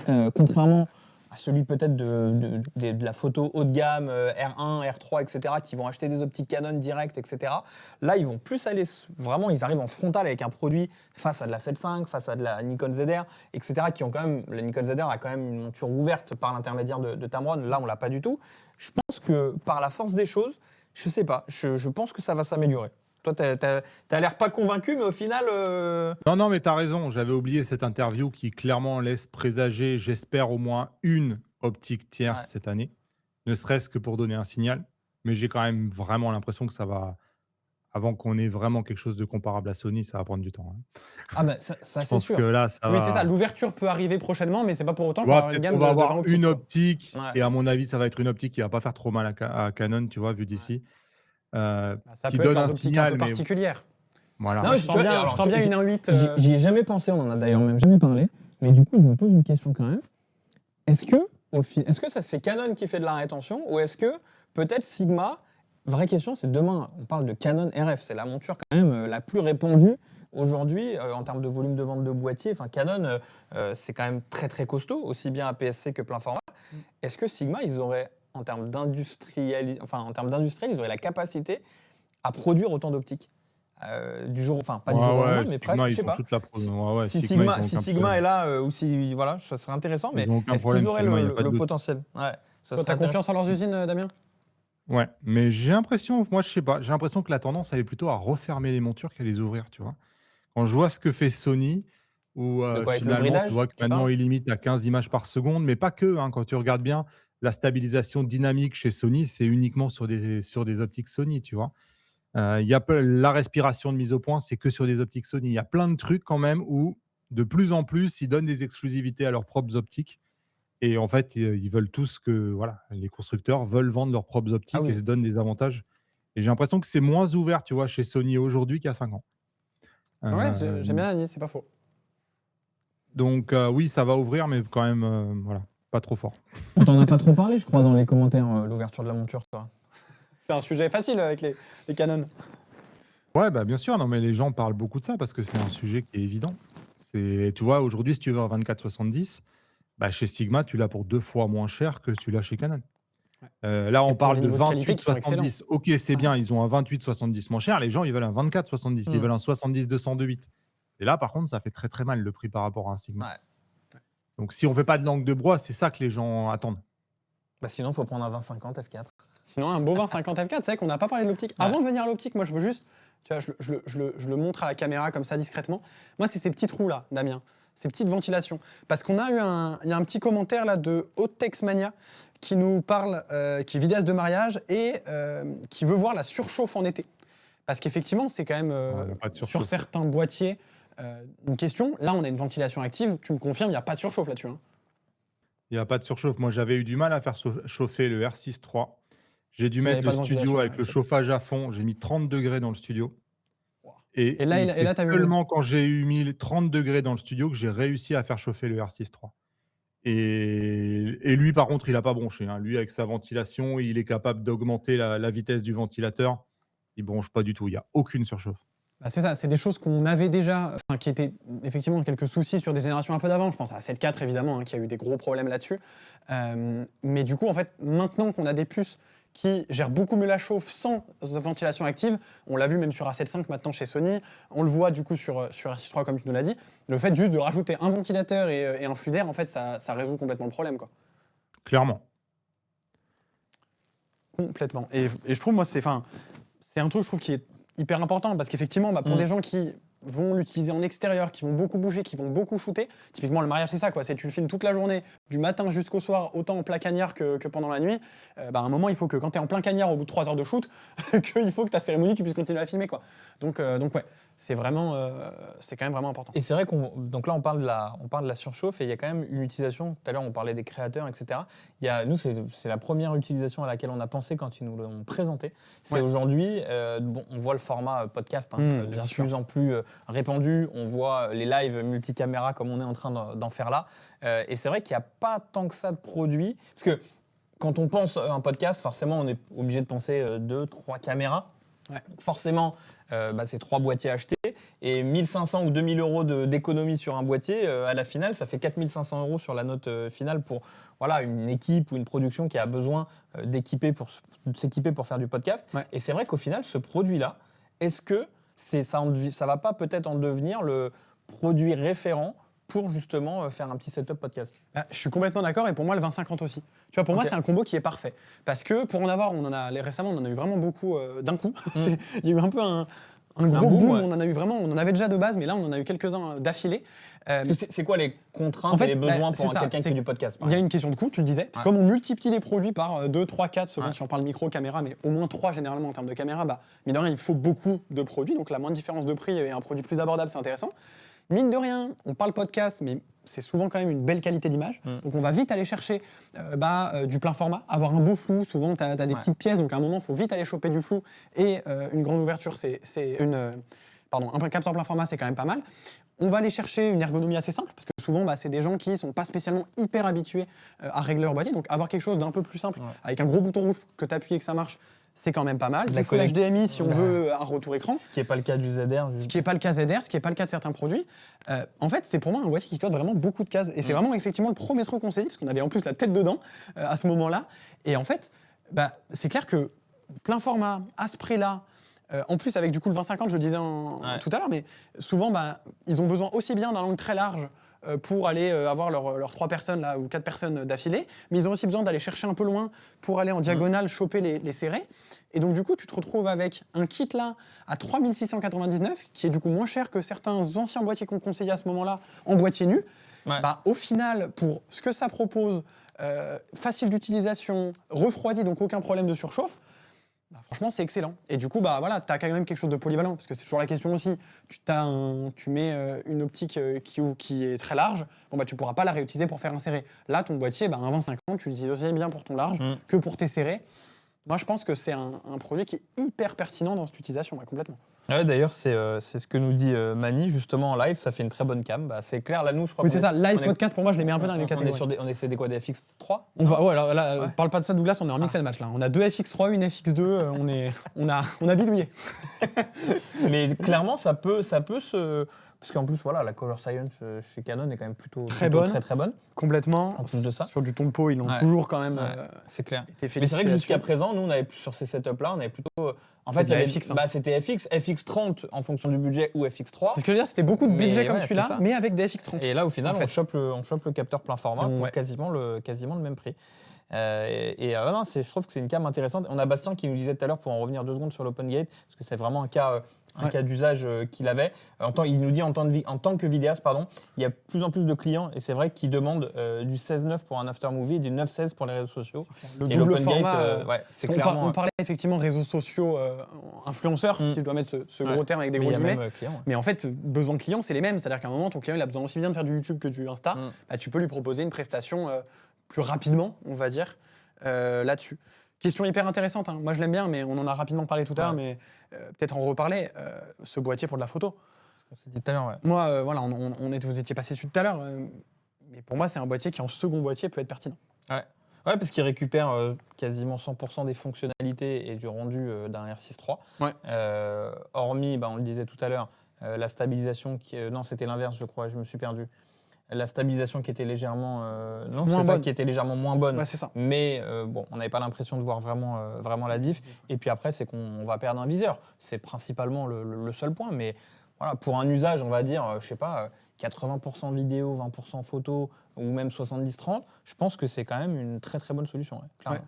contrairement à celui peut-être de la photo haut de gamme, R1, R3, etc., qui vont acheter des optiques Canon direct, etc. Là, ils vont plus aller, vraiment, ils arrivent en frontal avec un produit face à de la 7.5, face à de la Nikon ZR, etc., qui ont quand même, la Nikon ZR a quand même une monture ouverte par l'intermédiaire de Tamron. Là, on l'a pas du tout. Je pense que par la force des choses, je sais pas, je pense que ça va s'améliorer. Toi, t'as l'air pas convaincu, mais au final... Non, mais t'as raison. J'avais oublié cette interview qui clairement laisse présager, j'espère, au moins une optique tierce cette année. Ne serait-ce que pour donner un signal. Mais j'ai quand même vraiment l'impression que ça va... Avant qu'on ait vraiment quelque chose de comparable à Sony, ça va prendre du temps. Ça c'est sûr. Que là, ça c'est ça. L'ouverture peut arriver prochainement, mais c'est pas pour autant qu'on va aura une gamme on va avoir optique, une optique. Et à mon avis, ça va être une optique qui va pas faire trop mal à Canon, tu vois, vu d'ici. Ça qui peut donne être un optique signal, un peu particulière. Voilà. Non, je sens bien une 1.8. J'y ai jamais pensé, on en a d'ailleurs même jamais parlé. Mais du coup, je me pose une question quand même. Est-ce que ça c'est Canon qui fait de la rétention ou est-ce que peut-être Sigma, vraie question, c'est demain, on parle de Canon RF, c'est la monture quand même la plus répandue aujourd'hui en termes de volume de vente de boîtiers. Enfin, Canon, c'est quand même très très costaud, aussi bien APS-C que plein format. Est-ce que Sigma, ils auraient, en termes d'industriel, ils auraient la capacité à produire autant d'optiques du jour, enfin pas du jour au lendemain, mais Sigma, presque, je sais pas. Si Sigma est là, ou si voilà, ça serait intéressant, mais est-ce qu'ils auraient le potentiel? Ouais, ça Toi, t'as confiance en leurs usines, Damien? Ouais, mais j'ai l'impression, moi je sais pas, j'ai l'impression que la tendance elle est plutôt à refermer les montures qu'à les ouvrir, tu vois. Quand je vois ce que fait Sony, où De quoi, avec le finalement tu bridage, vois que tu maintenant parles? il limite à 15 images par seconde, mais pas que, hein, quand tu regardes bien, la stabilisation dynamique chez Sony, c'est uniquement sur des optiques Sony, tu vois. Il y a la respiration de mise au point, c'est que sur des optiques Sony. Il y a plein de trucs quand même où, de plus en plus, ils donnent des exclusivités à leurs propres optiques. Et en fait, ils veulent tous que, voilà, les constructeurs veulent vendre leurs propres Ah optiques et oui. se donnent des avantages. Et j'ai l'impression que c'est moins ouvert, tu vois, chez Sony aujourd'hui qu'il y a 5 ans. Ouais, Euh, j'aime bien l'analyse, c'est pas faux. donc, oui, ça va ouvrir, mais quand même, voilà, pas trop fort. On t'en a pas trop parlé, je crois, dans les commentaires, l'ouverture de la monture, toi. C'est un sujet facile avec les Canon. Ouais, bah, bien sûr, non, mais les gens parlent beaucoup de ça parce que c'est un sujet qui est évident. Tu vois, aujourd'hui, si tu veux un 24-70, bah, chez Sigma, tu l'as pour 2 fois moins cher que tu l'as chez Canon. Là, Et on pour parle des de niveaux de qualité qui sont excellents. 28-70. OK, c'est bien, ils ont un 28-70 moins cher. Les gens, ils veulent un 24-70. Ils veulent un 70-200 de 8. Et là, par contre, ça fait très, très mal le prix par rapport à un Sigma. Ouais. Donc, si on fait pas de langue de bois, c'est ça que les gens attendent. Bah sinon, il faut prendre un 20-50 F4. Sinon, un beau 20-50 F4, c'est vrai qu'on n'a pas parlé de l'optique. Ouais. Avant de venir à l'optique, moi, je veux juste, tu vois, je le montre à la caméra comme ça discrètement. Moi, c'est ces petits trous là, Damien, ces petites ventilations. Parce qu'on a eu il y a un petit commentaire là de Hottex Mania qui nous parle, qui est vidéaste de mariage et qui veut voir la surchauffe en été. Parce qu'effectivement, c'est quand même sur certains boîtiers une question. Là, on a une ventilation active. Tu me confirmes, il n'y a pas de surchauffe là-dessus. Hein. Il n'y a pas de surchauffe. Moi, j'avais eu du mal à faire chauffer le R6 III. J'ai dû mettre le studio avec le chauffage à fond. J'ai mis 30 degrés dans le studio. Wow. Et là, c'est t'as seulement quand j'ai eu mis 30 degrés dans le studio que j'ai réussi à faire chauffer le R6 III. Et lui, par contre, il n'a pas bronché. Hein. Lui, avec sa ventilation, il est capable d'augmenter la vitesse du ventilateur. Il ne bronche pas du tout. Il n'y a aucune surchauffe. Bah c'est ça, c'est des choses qu'on avait déjà, qui étaient effectivement quelques soucis sur des générations un peu d'avant. Je pense à la 7.4 évidemment, qui a eu des gros problèmes là-dessus. Mais du coup, en fait, maintenant qu'on a des puces qui gèrent beaucoup mieux la chauffe sans ventilation active, on l'a vu même sur A7V maintenant chez Sony, on le voit du coup sur R6 III comme tu nous l'as dit, le fait juste de rajouter un ventilateur et un flux d'air, en fait, ça résout complètement le problème, quoi. Clairement. Complètement. Et je trouve, moi, c'est un truc, je trouve, qui est hyper important parce qu'effectivement, pour des gens qui vont l'utiliser en extérieur, qui vont beaucoup bouger, qui vont beaucoup shooter, typiquement le mariage c'est ça quoi, c'est tu filmes toute la journée, du matin jusqu'au soir, autant en plein cagnard que pendant la nuit, à un moment il faut que quand tu es en plein cagnard au bout de 3 heures de shoot, qu'il faut que ta cérémonie tu puisses continuer à filmer quoi. Donc ouais, c'est vraiment, c'est quand même vraiment important. Et c'est vrai donc là on parle de la surchauffe et il y a quand même une utilisation. Tout à l'heure on parlait des créateurs, etc. Nous c'est la première utilisation à laquelle on a pensé quand ils nous l'ont présenté. C'est aujourd'hui, on voit le format podcast de plus en plus répandu. On voit les lives multicaméra comme on est en train d'en faire là. Et c'est vrai qu'il n'y a pas tant que ça de produits parce que quand on pense à un podcast, forcément on est obligé de penser 2-3 caméras. Ouais. Forcément, c'est 3 boîtiers achetés et 1500 ou 2000 euros d'économie sur un boîtier. À la finale, ça fait 4500 euros sur la note finale pour une équipe ou une production qui a besoin de s'équiper pour faire du podcast. Ouais. Et c'est vrai qu'au final, ce produit-là, est-ce que ça ne va pas peut-être en devenir le produit référent pour justement faire un petit setup podcast? Je suis complètement d'accord et pour moi le 20-50 aussi. Tu vois, pour moi c'est un combo qui est parfait parce que pour en avoir, récemment on en a eu vraiment beaucoup d'un coup. Il y a eu un peu un gros boom, ouais. On en avait déjà de base mais là on en a eu quelques-uns d'affilée. C'est quoi les contraintes et les besoins pour quelqu'un qui fait du podcast? Il y a une question de coût, tu le disais. Ouais. Comme on multiplie les produits par 2, 3, 4 selon si on parle micro, caméra, mais au moins 3 généralement en termes de caméra, mine de rien il faut beaucoup de produits, donc la moindre différence de prix et un produit plus abordable c'est intéressant. Mine de rien, on parle podcast, mais c'est souvent quand même une belle qualité d'image. Donc on va vite aller chercher du plein format, avoir un beau flou. Souvent, tu as des petites pièces, donc à un moment, il faut vite aller choper du flou. Et une grande ouverture, c'est un capteur plein format, c'est quand même pas mal. On va aller chercher une ergonomie assez simple, parce que souvent, c'est des gens qui ne sont pas spécialement hyper habitués à régler leur boîtier. Donc, avoir quelque chose d'un peu plus simple, avec un gros bouton rouge que tu appuies et que ça marche, c'est quand même pas mal. Du Full HDMI si on veut un retour écran. Ce qui n'est pas le cas du ZR. Ce qui n'est pas le cas ZR, ce qui n'est pas le cas de certains produits. En fait, c'est pour moi un boîtier qui coche vraiment beaucoup de cases. Et c'est vraiment effectivement le premier truc qu'on s'est dit, parce qu'on avait en plus la tête dedans à ce moment-là. Et en fait, c'est clair que plein format, à ce prix-là, en plus avec du coup le 20-50, je le disais tout à l'heure, mais souvent ils ont besoin aussi bien d'un angle très large pour aller avoir leurs 3 personnes là, ou 4 personnes d'affilée, mais ils ont aussi besoin d'aller chercher un peu loin pour aller en diagonale choper les serrés. Et donc du coup tu te retrouves avec un kit là à 3699 qui est du coup moins cher que certains anciens boîtiers qu'on conseillait à ce moment-là en boîtier nu. Au final, pour ce que ça propose, facile d'utilisation, refroidi, donc aucun problème de surchauffe, franchement, c'est excellent. Et du coup, tu as quand même quelque chose de polyvalent, parce que c'est toujours la question aussi. Tu mets une optique qui est très large, tu pourras pas la réutiliser pour faire un serré. Là, ton boîtier, un 20-50, tu l'utilises aussi bien pour ton large que pour tes serrés. Moi, je pense que c'est un produit qui est hyper pertinent dans cette utilisation, complètement. Ouais, d'ailleurs, c'est ce que nous dit Mani, justement en live, ça fait une très bonne cam. C'est clair, là, nous, je crois que c'est ça. Live podcast, pour moi, je les mets un peu dans les catégories. On est sur des FX3 parle pas de ça, Douglas, on est en mix and match là. On a 2 FX3, une FX2, on a bidouillé. Mais clairement, ça peut se... Parce qu'en plus, la color science chez Canon est quand même plutôt très bonne. Complètement. En plus de ça. Sur du Tompo, ils l'ont toujours quand même. C'est clair. Mais c'est vrai que jusqu'à présent, nous, sur ces setups-là, on avait plutôt. En fait, c'était FX, FX30 en fonction du budget ou FX3. C'est ce que je veux dire, c'était beaucoup de budget comme celui-là, mais avec des FX30. Et là, au final, on chope le capteur plein format pour quasiment le même prix. Je trouve que c'est une cam intéressante. On a Bastien qui nous disait tout à l'heure, pour en revenir 2 secondes sur l'Open Gate, parce que c'est vraiment un cas d'usage qu'il avait. Il nous dit en tant que vidéaste, il y a de plus en plus de clients, et c'est vrai qu'ils demandent du 16:9 pour un aftermovie et du 9:16 pour les réseaux sociaux. Le double format, c'est clairement... On parlait effectivement réseaux sociaux, influenceurs, si je dois mettre ce gros terme avec des gros guillemets. Mais en fait, besoin de clients, c'est les mêmes. C'est-à-dire qu'à un moment, ton client il a besoin aussi bien de faire du YouTube que du Insta. Tu peux lui proposer une prestation plus rapidement, on va dire, là-dessus. Question hyper intéressante, moi je l'aime bien, mais on en a rapidement parlé tout à l'heure, mais peut-être en reparler, ce boîtier pour de la photo. Ce qu'on s'est dit tout à l'heure, Moi, vous étiez passé dessus tout à l'heure, mais pour moi c'est un boîtier qui en second boîtier peut être pertinent. Ouais, parce qu'il récupère quasiment 100% des fonctionnalités et du rendu d'un R6 III. Hormis, on le disait tout à l'heure, la stabilisation, non c'était l'inverse je crois, je me suis perdu. La stabilisation qui était légèrement qui était légèrement moins bonne, c'est ça. Mais on n'avait pas l'impression de voir vraiment la diff. Et puis après, c'est qu'on va perdre un viseur. C'est principalement le seul point. Mais pour un usage, on va dire, 80% vidéo, 20% photo, ou même 70-30, je pense que c'est quand même une très très bonne solution, clairement.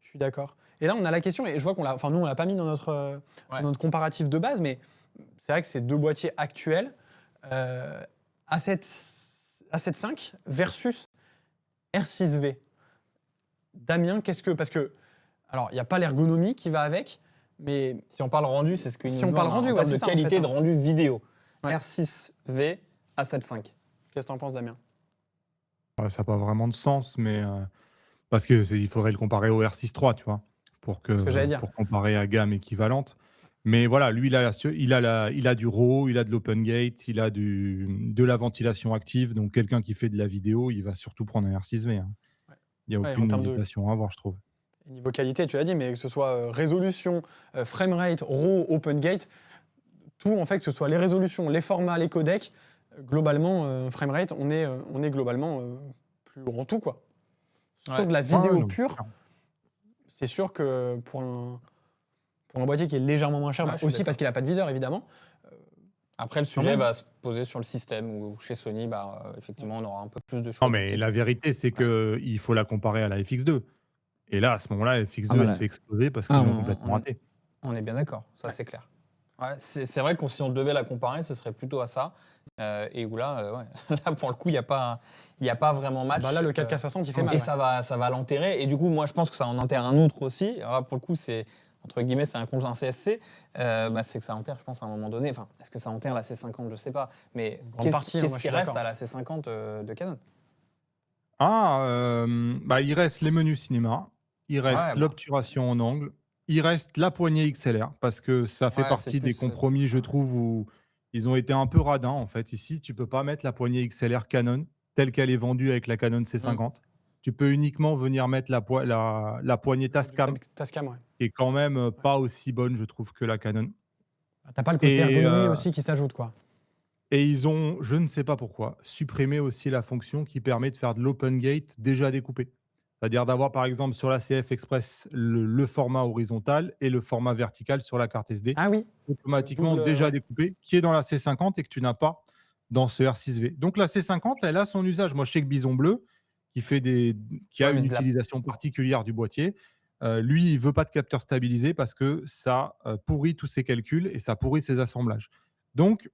Je suis d'accord. Et là, on a la question, et je vois nous on l'a pas mis dans notre comparatif de base, mais c'est vrai que c'est 2 boîtiers actuels, A7 V versus R6V. Damien, parce que alors il y a pas l'ergonomie qui va avec, mais si on parle rendu, c'est ce que si on parle rendu, de qualité de rendu vidéo. R6V A7 V. Qu'est-ce que t'en penses, Damien? Ça n'a pas vraiment de sens, mais parce qu'il faudrait le comparer au R6 III, tu vois, pour comparer à gamme équivalente. Mais voilà, lui, il a du RAW, il a de l'Open Gate, il a de la ventilation active. Donc, quelqu'un qui fait de la vidéo, il va surtout prendre un R6V. Il n'y a aucune hésitation à avoir, je trouve. Niveau qualité, tu l'as dit, mais que ce soit résolution, framerate, RAW, Open Gate, tout, en fait, que ce soit les résolutions, les formats, les codecs, globalement, framerate, on est globalement plus haut en tout, quoi. Sur de la vidéo pure, c'est sûr que pour un boîtier qui est légèrement moins cher, aussi parce qu'il n'a pas de viseur, évidemment. Après, le sujet va se poser sur le système, où chez Sony, effectivement, on aura un peu plus de choix. Non, mais la vérité, c'est qu'il faut la comparer à la FX2. Et là, à ce moment-là, la FX2, elle se fait exploser parce qu'ils l'ont complètement raté. On est bien d'accord, ça c'est clair. C'est vrai que si on devait la comparer, ce serait plutôt à ça. Et où là, pour le coup, il n'y a pas vraiment match. Là, le 4K60, il fait mal. Et ça va l'enterrer. Et du coup, moi, je pense que ça en enterre un autre aussi. Alors là, pour le coup, c'est... Entre guillemets, c'est un CSC, c'est que ça enterre, je pense, à un moment donné. Enfin, est-ce que ça enterre la C50, je ne sais pas. Mais qu'est-ce qui reste à la C50 de Canon? Il reste les menus cinéma, il reste l'obturation en angle, il reste la poignée XLR parce que ça fait Ouais, c'est partie des plus, compromis, je trouve, où ils ont été un peu radins, en fait. Ici, tu peux pas mettre la poignée XLR Canon telle qu'elle est vendue avec la Canon C50. Tu peux uniquement venir mettre la poignée Tascam, Tascam, ouais. qui est quand même pas aussi bonne, je trouve, que la Canon. T'as pas le côté Et, ergonomie aussi qui s'ajoute, quoi. et ils ont, je ne sais pas pourquoi, supprimé aussi la fonction qui permet de faire de l'open gate déjà découpé. C'est-à-dire d'avoir, par exemple, sur la CF Express, le format horizontal et le format vertical sur la carte SD, Ah oui. automatiquement Double, déjà ouais. découpé, qui est dans la C50 et que tu n'as pas dans ce R6V. Donc la C50, elle a son usage. Moi, je sais que Bison Bleu, qui a Ouais, mais une de la... utilisation particulière du boîtier, lui, il veut pas de capteur stabilisé parce que ça pourrit tous ses calculs et ça pourrit ses assemblages. Donc,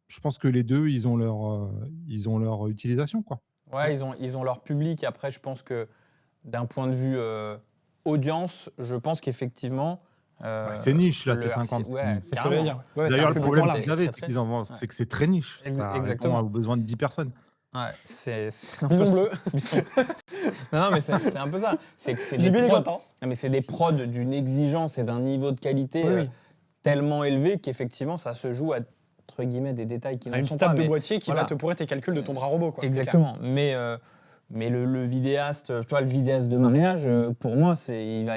je pense que les deux, ils ont leur utilisation, quoi. Ouais, ils ont leur public. Après, je pense que d'un point de vue audience, je pense qu'effectivement. Ouais, c'est niche, la le C50. RC ouais, C'est ce que j'allais dire. Ouais, D'ailleurs, le c'est problème là. qu'ils avaient, c'est qu'ils en vendent, c'est que c'est très niche. Ça répond Exactement. aux besoins de 10 personnes. Ouais, c'est un Bison peu bleu. non, mais c'est un peu ça. C'est que c'est J'ai des bien les prods. content. Non, mais c'est des prods d'une exigence et d'un niveau de qualité Oui, oui. tellement élevé qu'effectivement, ça se joue à entre guillemets des détails qui À n'en une sont stable pas. de Mais boîtier qui voilà. va te pourrir tes calculs de ton bras robot, quoi. Exactement. Mais le vidéaste, tu vois, le vidéaste de mariage, pour moi, il va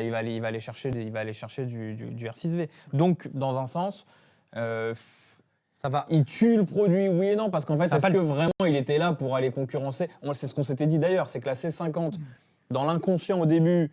aller chercher du R6V. Donc, dans un sens, Ça va. il tue le produit, oui et non, parce qu'en fait, Ça est-ce va que vraiment il était là pour aller concurrencer? C'est ce qu'on s'était dit d'ailleurs, c'est que la C50, dans l'inconscient au début,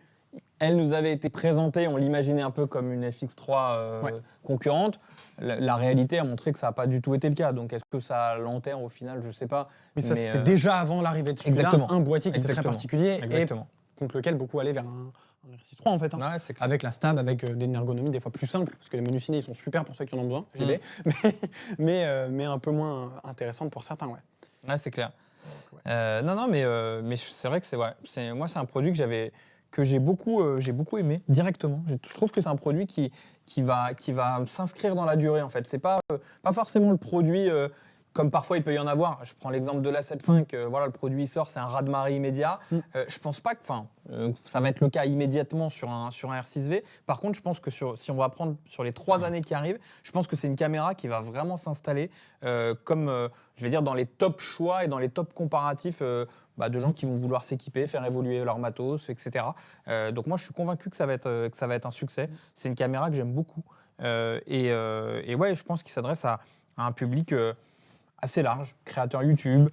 elle nous avait été présentée, on l'imaginait un peu comme une FX3 Ouais. concurrente. La réalité a montré que ça n'a pas du tout été le cas. Donc est-ce que ça l'enterre au final? Je ne sais pas. Mais ça, c'était euh, déjà avant l'arrivée de celui-là, exactement. un boîtier qui était très Exactement. particulier Exactement. et contre lequel beaucoup allaient vers un R6-3 en fait. Hein. Ouais, c'est clair. Avec la stab, avec des ergonomies des fois plus simples, parce que les menus ciné ils sont super pour ceux qui en ont besoin, GB, mais un peu moins intéressantes pour certains, ouais. Ouais, c'est clair. Non, mais c'est vrai que moi, c'est un produit que j'ai beaucoup aimé directement. Je trouve que c'est un produit qui va s'inscrire dans la durée, en fait. C'est pas forcément le produit comme parfois il peut y en avoir. Je prends l'exemple de la 7.5. Voilà, le produit sort, c'est un raz-de-marée immédiat. Je pense pas que, ça va être le cas immédiatement sur un R6V. Par contre, je pense que si on va prendre sur les 3 années qui arrivent, je pense que c'est une caméra qui va vraiment s'installer comme, je vais dire, dans les top choix et dans les top comparatifs de gens qui vont vouloir s'équiper, faire évoluer leur matos, etc. Donc moi, je suis convaincu que ça va être un succès. C'est une caméra que j'aime beaucoup. Et ouais, je pense qu'il s'adresse à un public assez large, créateur YouTube,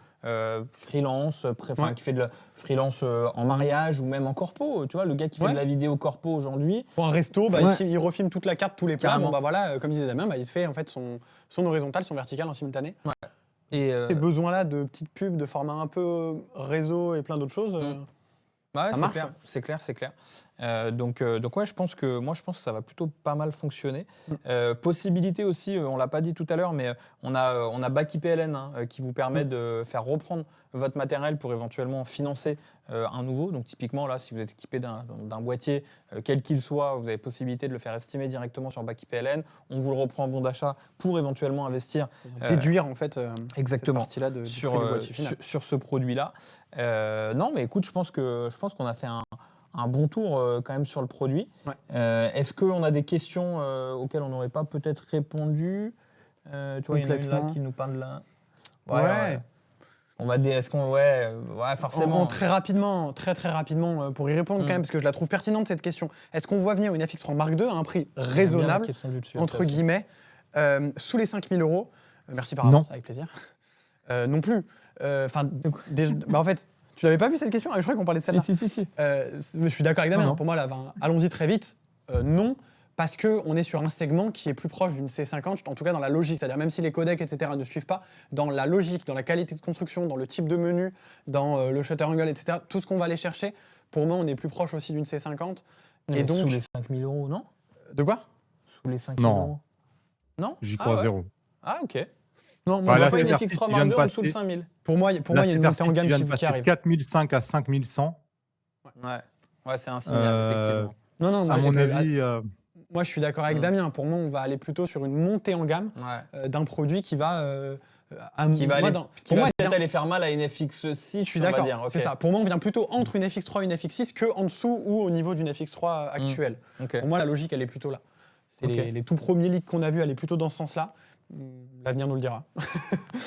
freelance, qui fait de la freelance en mariage ou même en corpo. Tu vois, le gars qui fait de la vidéo corpo aujourd'hui. Pour un resto, il refilme toute la carte, tous les plats. Carrément. Bon, voilà, comme disait Damien, il se fait en fait son horizontal, son vertical en simultané. Ouais. Et ces besoins-là de petites pubs, de format un peu réseau et plein d'autres choses. Ouais, ça marche, clair, c'est clair. Donc ouais, je pense que ça va plutôt pas mal fonctionner. Possibilité aussi, on l'a pas dit tout à l'heure, mais on a Baki PLN qui vous permet de faire reprendre votre matériel pour éventuellement financer un nouveau. Donc typiquement là, si vous êtes équipé d'un boîtier, quel qu'il soit, vous avez possibilité de le faire estimer directement sur Baki PLN. On vous le reprend en bon d'achat pour éventuellement investir. Déduire en fait Exactement. cette partie-là du sur, prix du boîtier final. sur ce produit-là. Non, mais écoute, je pense qu'on a fait un bon tour quand même sur le produit. Ouais. Est-ce qu'on a des questions auxquelles on n'aurait pas peut-être répondu? Tu vois, il y en a une là qui nous parle là. Ouais. On va forcément. Très rapidement, très rapidement, pour y répondre quand même, parce que je la trouve pertinente cette question. Est-ce qu'on voit venir une FX3 Mark II à un prix raisonnable, entre guillemets, sous les 5 000 €? Merci par avance, avec plaisir. Non plus. En fait, tu l'avais pas vu cette question? Je crois qu'on parlait de celle-là. Si. Mais je suis d'accord avec Damien. Pour moi, là, allons-y très vite. Non, parce qu'on est sur un segment qui est plus proche d'une C50, en tout cas dans la logique. C'est-à-dire même si les codecs, etc. ne suivent pas, dans la logique, dans la qualité de construction, dans le type de menu, dans le shutter angle, etc., tout ce qu'on va aller chercher, pour moi, on est plus proche aussi d'une C50. Et donc, sous les 5 000 €, non? De quoi? Sous les 5 000 €. Non. J'y crois zéro. Ah, ok. Non, moi, je vois pas une FX3 Mark II sous le 5 000. Pour moi, il y a une montée en gamme qui arrive. 4500 à 5100. Ouais, c'est un signal, effectivement. Non, à mon avis. Moi, je suis d'accord avec Damien. Pour moi, on va aller plutôt sur une montée en gamme d'un produit qui va Qui va peut-être aller faire mal à une FX6, je suis d'accord, c'est ça. Pour moi, on vient plutôt entre une FX3 et une FX6 qu'en dessous ou au niveau d'une FX3 actuelle. Pour moi, la logique, elle est plutôt là. C'est les tout premiers leaks qu'on a vus, elle est plutôt dans ce sens-là. L'avenir nous le dira.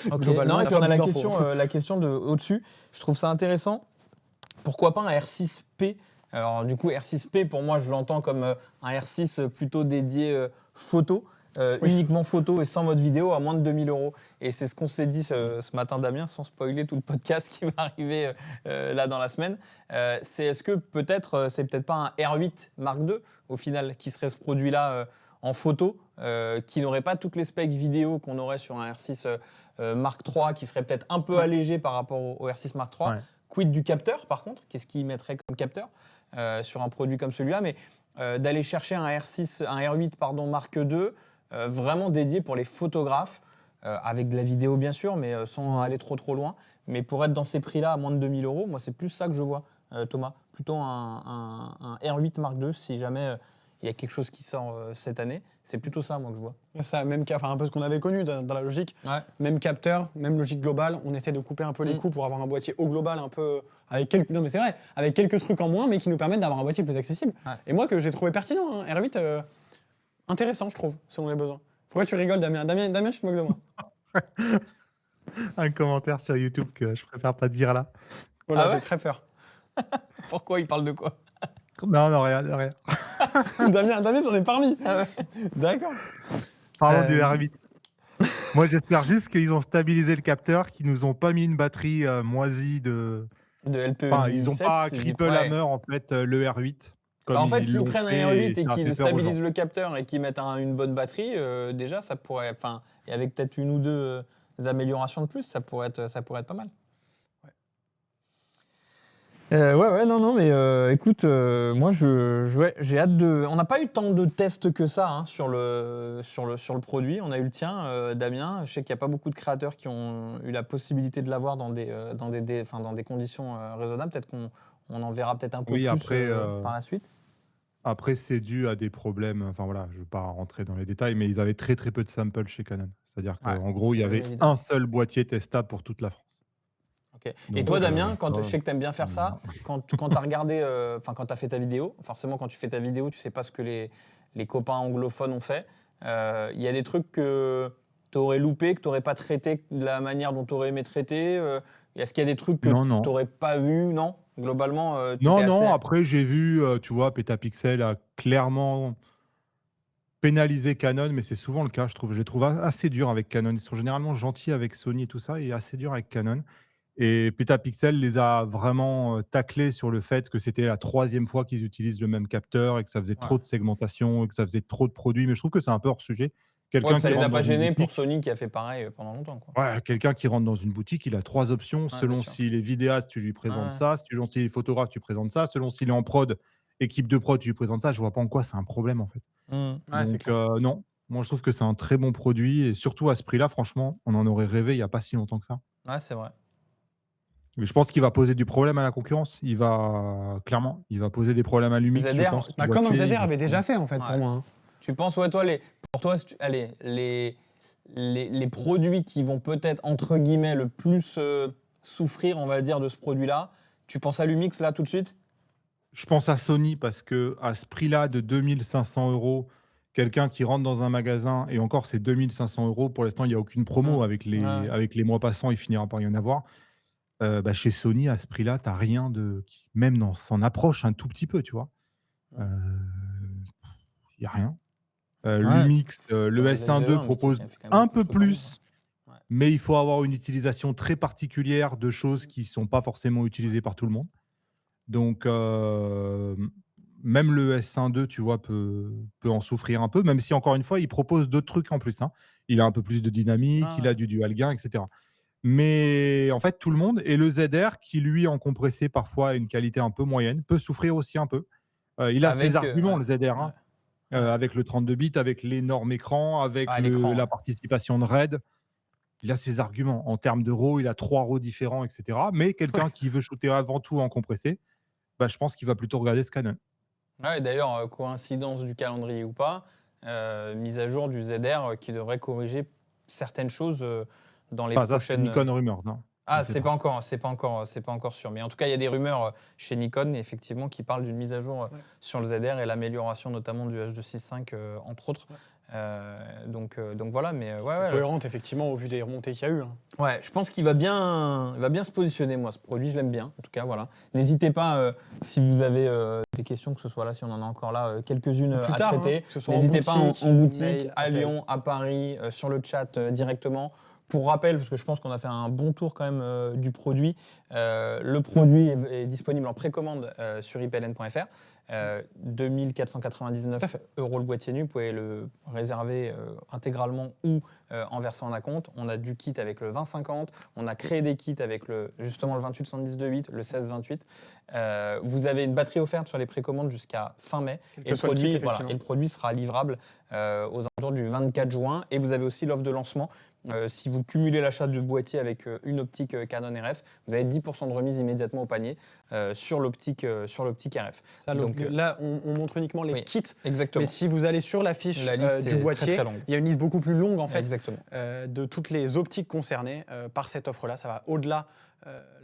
Non, et puis on a la question de au-dessus. Je trouve ça intéressant. Pourquoi pas un R6P? Alors du coup, R6P, pour moi, je l'entends comme un R6 plutôt dédié photo. Uniquement photo et sans mode vidéo à moins de 2000 €. Et c'est ce qu'on s'est dit ce matin, Damien, sans spoiler tout le podcast qui va arriver là dans la semaine. Est-ce que c'est peut-être pas un R8 Mark II au final qui serait ce produit-là en photo, qui n'aurait pas toutes les specs vidéo qu'on aurait sur un R6 Mark III, qui serait peut-être un peu allégé par rapport au R6 Mark III. Quid du capteur par contre? Qu'est-ce qu'il mettrait comme capteur sur un produit comme celui-là? Mais d'aller chercher un R8 Mark II, vraiment dédié pour les photographes, avec de la vidéo bien sûr, mais sans aller trop loin. Mais pour être dans ces prix-là à moins de 2000 €, moi c'est plus ça que je vois, Thomas. Plutôt un R8 Mark II si jamais il y a quelque chose qui sort cette année. C'est plutôt ça moi que je vois. Ça, un peu ce qu'on avait connu dans la logique. Même capteur, même logique globale. On essaie de couper un peu les coûts pour avoir un boîtier au global un peu non mais c'est vrai, avec quelques trucs en moins, mais qui nous permettent d'avoir un boîtier plus accessible. Et moi que j'ai trouvé pertinent, R8. Intéressant, je trouve, selon les besoins. Pourquoi tu rigoles, Damien? Damien, tu te moques de moi. Un commentaire sur YouTube que je préfère pas dire là. Voilà, j'ai très peur. Pourquoi il parle de quoi? Non, rien. Damien t'en es parmi. D'accord. Parlons du R8. Moi, j'espère juste qu'ils ont stabilisé le capteur, qu'ils nous ont pas mis une batterie moisie de LPE17. Enfin, ils ont pas cripple hammer en fait le R8. En fait, s'ils prennent un R8 et qu'ils stabilisent le capteur et qu'ils mettent une bonne batterie, déjà, ça pourrait, et avec peut-être une ou deux améliorations de plus, ça pourrait être pas mal. Non, mais écoute, moi, j'ai hâte de. On n'a pas eu tant de tests que ça sur le produit. On a eu le tien, Damien. Je sais qu'il n'y a pas beaucoup de créateurs qui ont eu la possibilité de l'avoir dans des conditions raisonnables. Peut-être qu'on en verra peut-être un peu plus par la suite. Après, c'est dû à des problèmes. Enfin voilà, je ne vais pas rentrer dans les détails, mais ils avaient très peu de samples chez Canon. C'est-à-dire qu'en gros, il y avait un seul boîtier testable pour toute la France. Okay. Et toi, Damien, je sais que tu aimes bien faire ça, quand tu as regardé, quand tu as fait ta vidéo, forcément, quand tu fais ta vidéo, tu ne sais pas ce que les copains anglophones ont fait. Il y a des trucs que tu aurais loupé, que tu n'aurais pas traité de la manière dont tu aurais aimé traiter. Est-ce qu'il y a des trucs que tu n'aurais pas vus? Non, globalement, non. Après, j'ai vu, tu vois, Petapixel a clairement pénalisé Canon, mais c'est souvent le cas, je trouve. Je les trouve assez durs avec Canon. Ils sont généralement gentils avec Sony et tout ça, et assez durs avec Canon. Et Petapixel les a vraiment taclés sur le fait que c'était la 3e fois qu'ils utilisent le même capteur et que ça faisait trop de segmentation et que ça faisait trop de produits. Mais je trouve que c'est un peu hors sujet. Ça les a pas gênés pour Sony qui a fait pareil pendant longtemps. Quelqu'un qui rentre dans une boutique, il a 3 options. Selon s'il est vidéaste, tu lui présentes ça. Selon s'il est photographe, tu présentes ça. Selon s'il est en prod, équipe de prod, tu lui présentes ça. Je vois pas en quoi c'est un problème en fait. Donc non, moi je trouve que c'est un très bon produit. Et surtout à ce prix-là, franchement, on en aurait rêvé il n'y a pas si longtemps que ça. Ouais, c'est vrai. Mais je pense qu'il va poser du problème à la concurrence. Il va poser des problèmes à Lumix. Comme un ZR avait déjà fait en fait pour moi. Tu penses, pour toi, les produits qui vont peut-être entre guillemets le plus souffrir, on va dire, de ce produit-là, tu penses à Lumix là tout de suite? Je pense à Sony parce que à ce prix-là de 2500 €, quelqu'un qui rentre dans un magasin, et encore c'est 2500 €, pour l'instant il n'y a aucune promo avec les mois passants, il finira par y en avoir. Chez Sony, à ce prix-là, tu n'as rien qui même s'en approche un tout petit peu, tu vois. Il n'y a rien. Lumix, le S1 II propose un peu plus, mais il faut avoir une utilisation très particulière de choses qui ne sont pas forcément utilisées par tout le monde. Donc, même le S1 II, tu vois, peut en souffrir un peu, même si, encore une fois, il propose d'autres trucs en plus. Il a un peu plus de dynamique, il a du dual gain, etc. Mais en fait, tout le monde, et le ZR, qui lui, en compressé, parfois a une qualité un peu moyenne, peut souffrir aussi un peu. Il a ses arguments, le ZR, avec le 32 bits, avec l'énorme écran, avec la participation de RED. Il a ses arguments. En termes de RAW, il a 3 RAW différents, etc. Mais quelqu'un qui veut shooter avant tout en compressé, je pense qu'il va plutôt regarder ce Canon. D'ailleurs, coïncidence du calendrier ou pas, mise à jour du ZR qui devrait corriger certaines choses dans les Ça, c'est prochaines. Nikon Rumors. Non. Ah, Je sais c'est pas. pas encore sûr. Mais en tout cas, il y a des rumeurs chez Nikon, effectivement, qui parlent d'une mise à jour sur le ZR et l'amélioration notamment du H265, entre autres. Donc voilà, mais C'est cohérente, effectivement, au vu des remontées qu'il y a eu. Ouais, je pense qu'il va bien se positionner, moi, ce produit, je l'aime bien. En tout cas, voilà. N'hésitez pas, si vous avez des questions, que ce soit là, si on en a encore là, quelques-unes Plus à tard, traiter. que ce soit N'hésitez pas en boutique, mail, à appel. Lyon, à Paris, sur le chat directement. Pour rappel, parce que je pense qu'on a fait un bon tour quand même du produit, le produit est disponible en précommande sur ipln.fr. 2499 € le boîtier nu, vous pouvez le réserver intégralement ou en versant en acompte. On a du kit avec le 2050, on a créé des kits avec justement le 28-70-2.8, le 16-28. Vous avez une batterie offerte sur les précommandes jusqu'à fin mai. Et le produit sera livrable aux alentours du 24 juin. Et vous avez aussi l'offre de lancement. Si vous cumulez l'achat de boîtier avec une optique Canon RF, vous avez 10% de remise immédiatement au panier sur l'optique RF. Ça, donc, là, on montre uniquement les kits. Exactement. Mais si vous allez sur la fiche du boîtier, très, très il y a une liste beaucoup plus longue en fait, de toutes les optiques concernées par cette offre-là. Ça va au-delà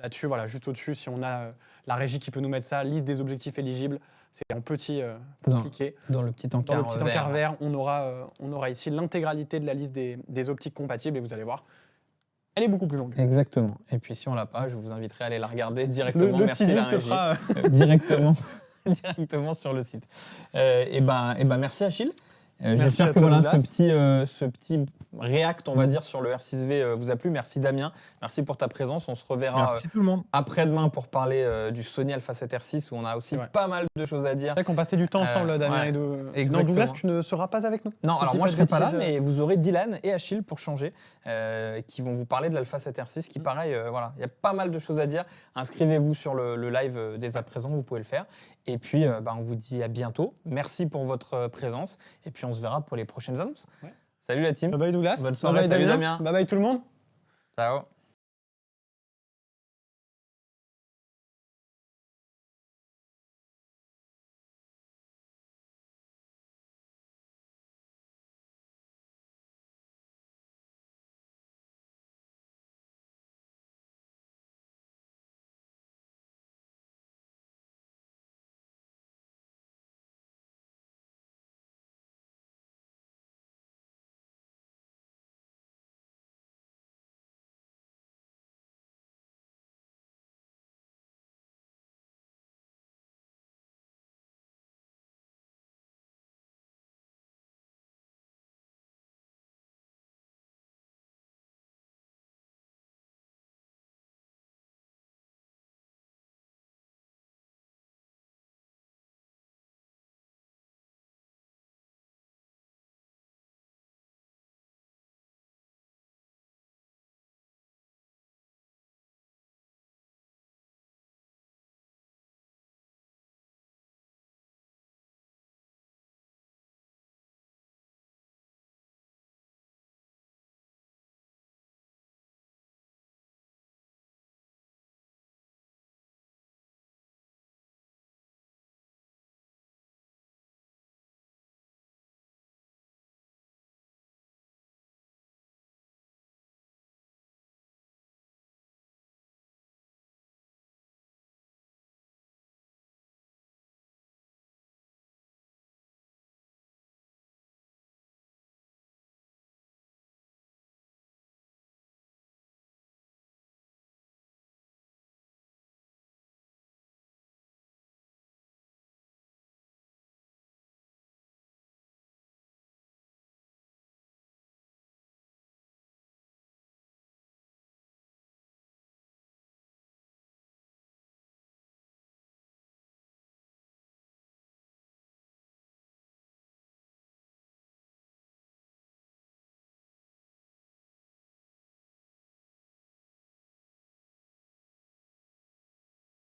là-dessus, voilà, juste au-dessus. Si on a la régie qui peut nous mettre ça, liste des objectifs éligibles, c'est en petit pour cliquer. Dans le petit encart vert, on aura ici l'intégralité de la liste des optiques compatibles et vous allez voir. Elle est beaucoup plus longue. Exactement. Et puis si on l'a pas, je vous inviterai à aller la regarder directement. Merci la régie. Directement sur le site. Et ben merci Achille. J'espère que ce petit react, on va dire, sur le R6V vous a plu. Merci Damien, merci pour ta présence. On se reverra tout le monde. Après-demain pour parler du Sony Alpha 7 R6 où on a aussi pas mal de choses à dire. C'est vrai qu'on passait du temps ensemble, Damien et non, Douglas, tu ne seras pas avec nous. Non, alors moi je ne serai pas là, mais vous aurez Dylan et Achille pour changer, qui vont vous parler de l'Alpha 7 R6, qui pareil, voilà, il y a pas mal de choses à dire. Inscrivez-vous sur le live dès à présent, vous pouvez le faire. Et puis, on vous dit à bientôt. Merci pour votre présence. Et puis, on se verra pour les prochaines annonces. Ouais. Salut la team. Bye bye Douglas. Bonne soirée. Salut Damien. Bye bye tout le monde. Ciao.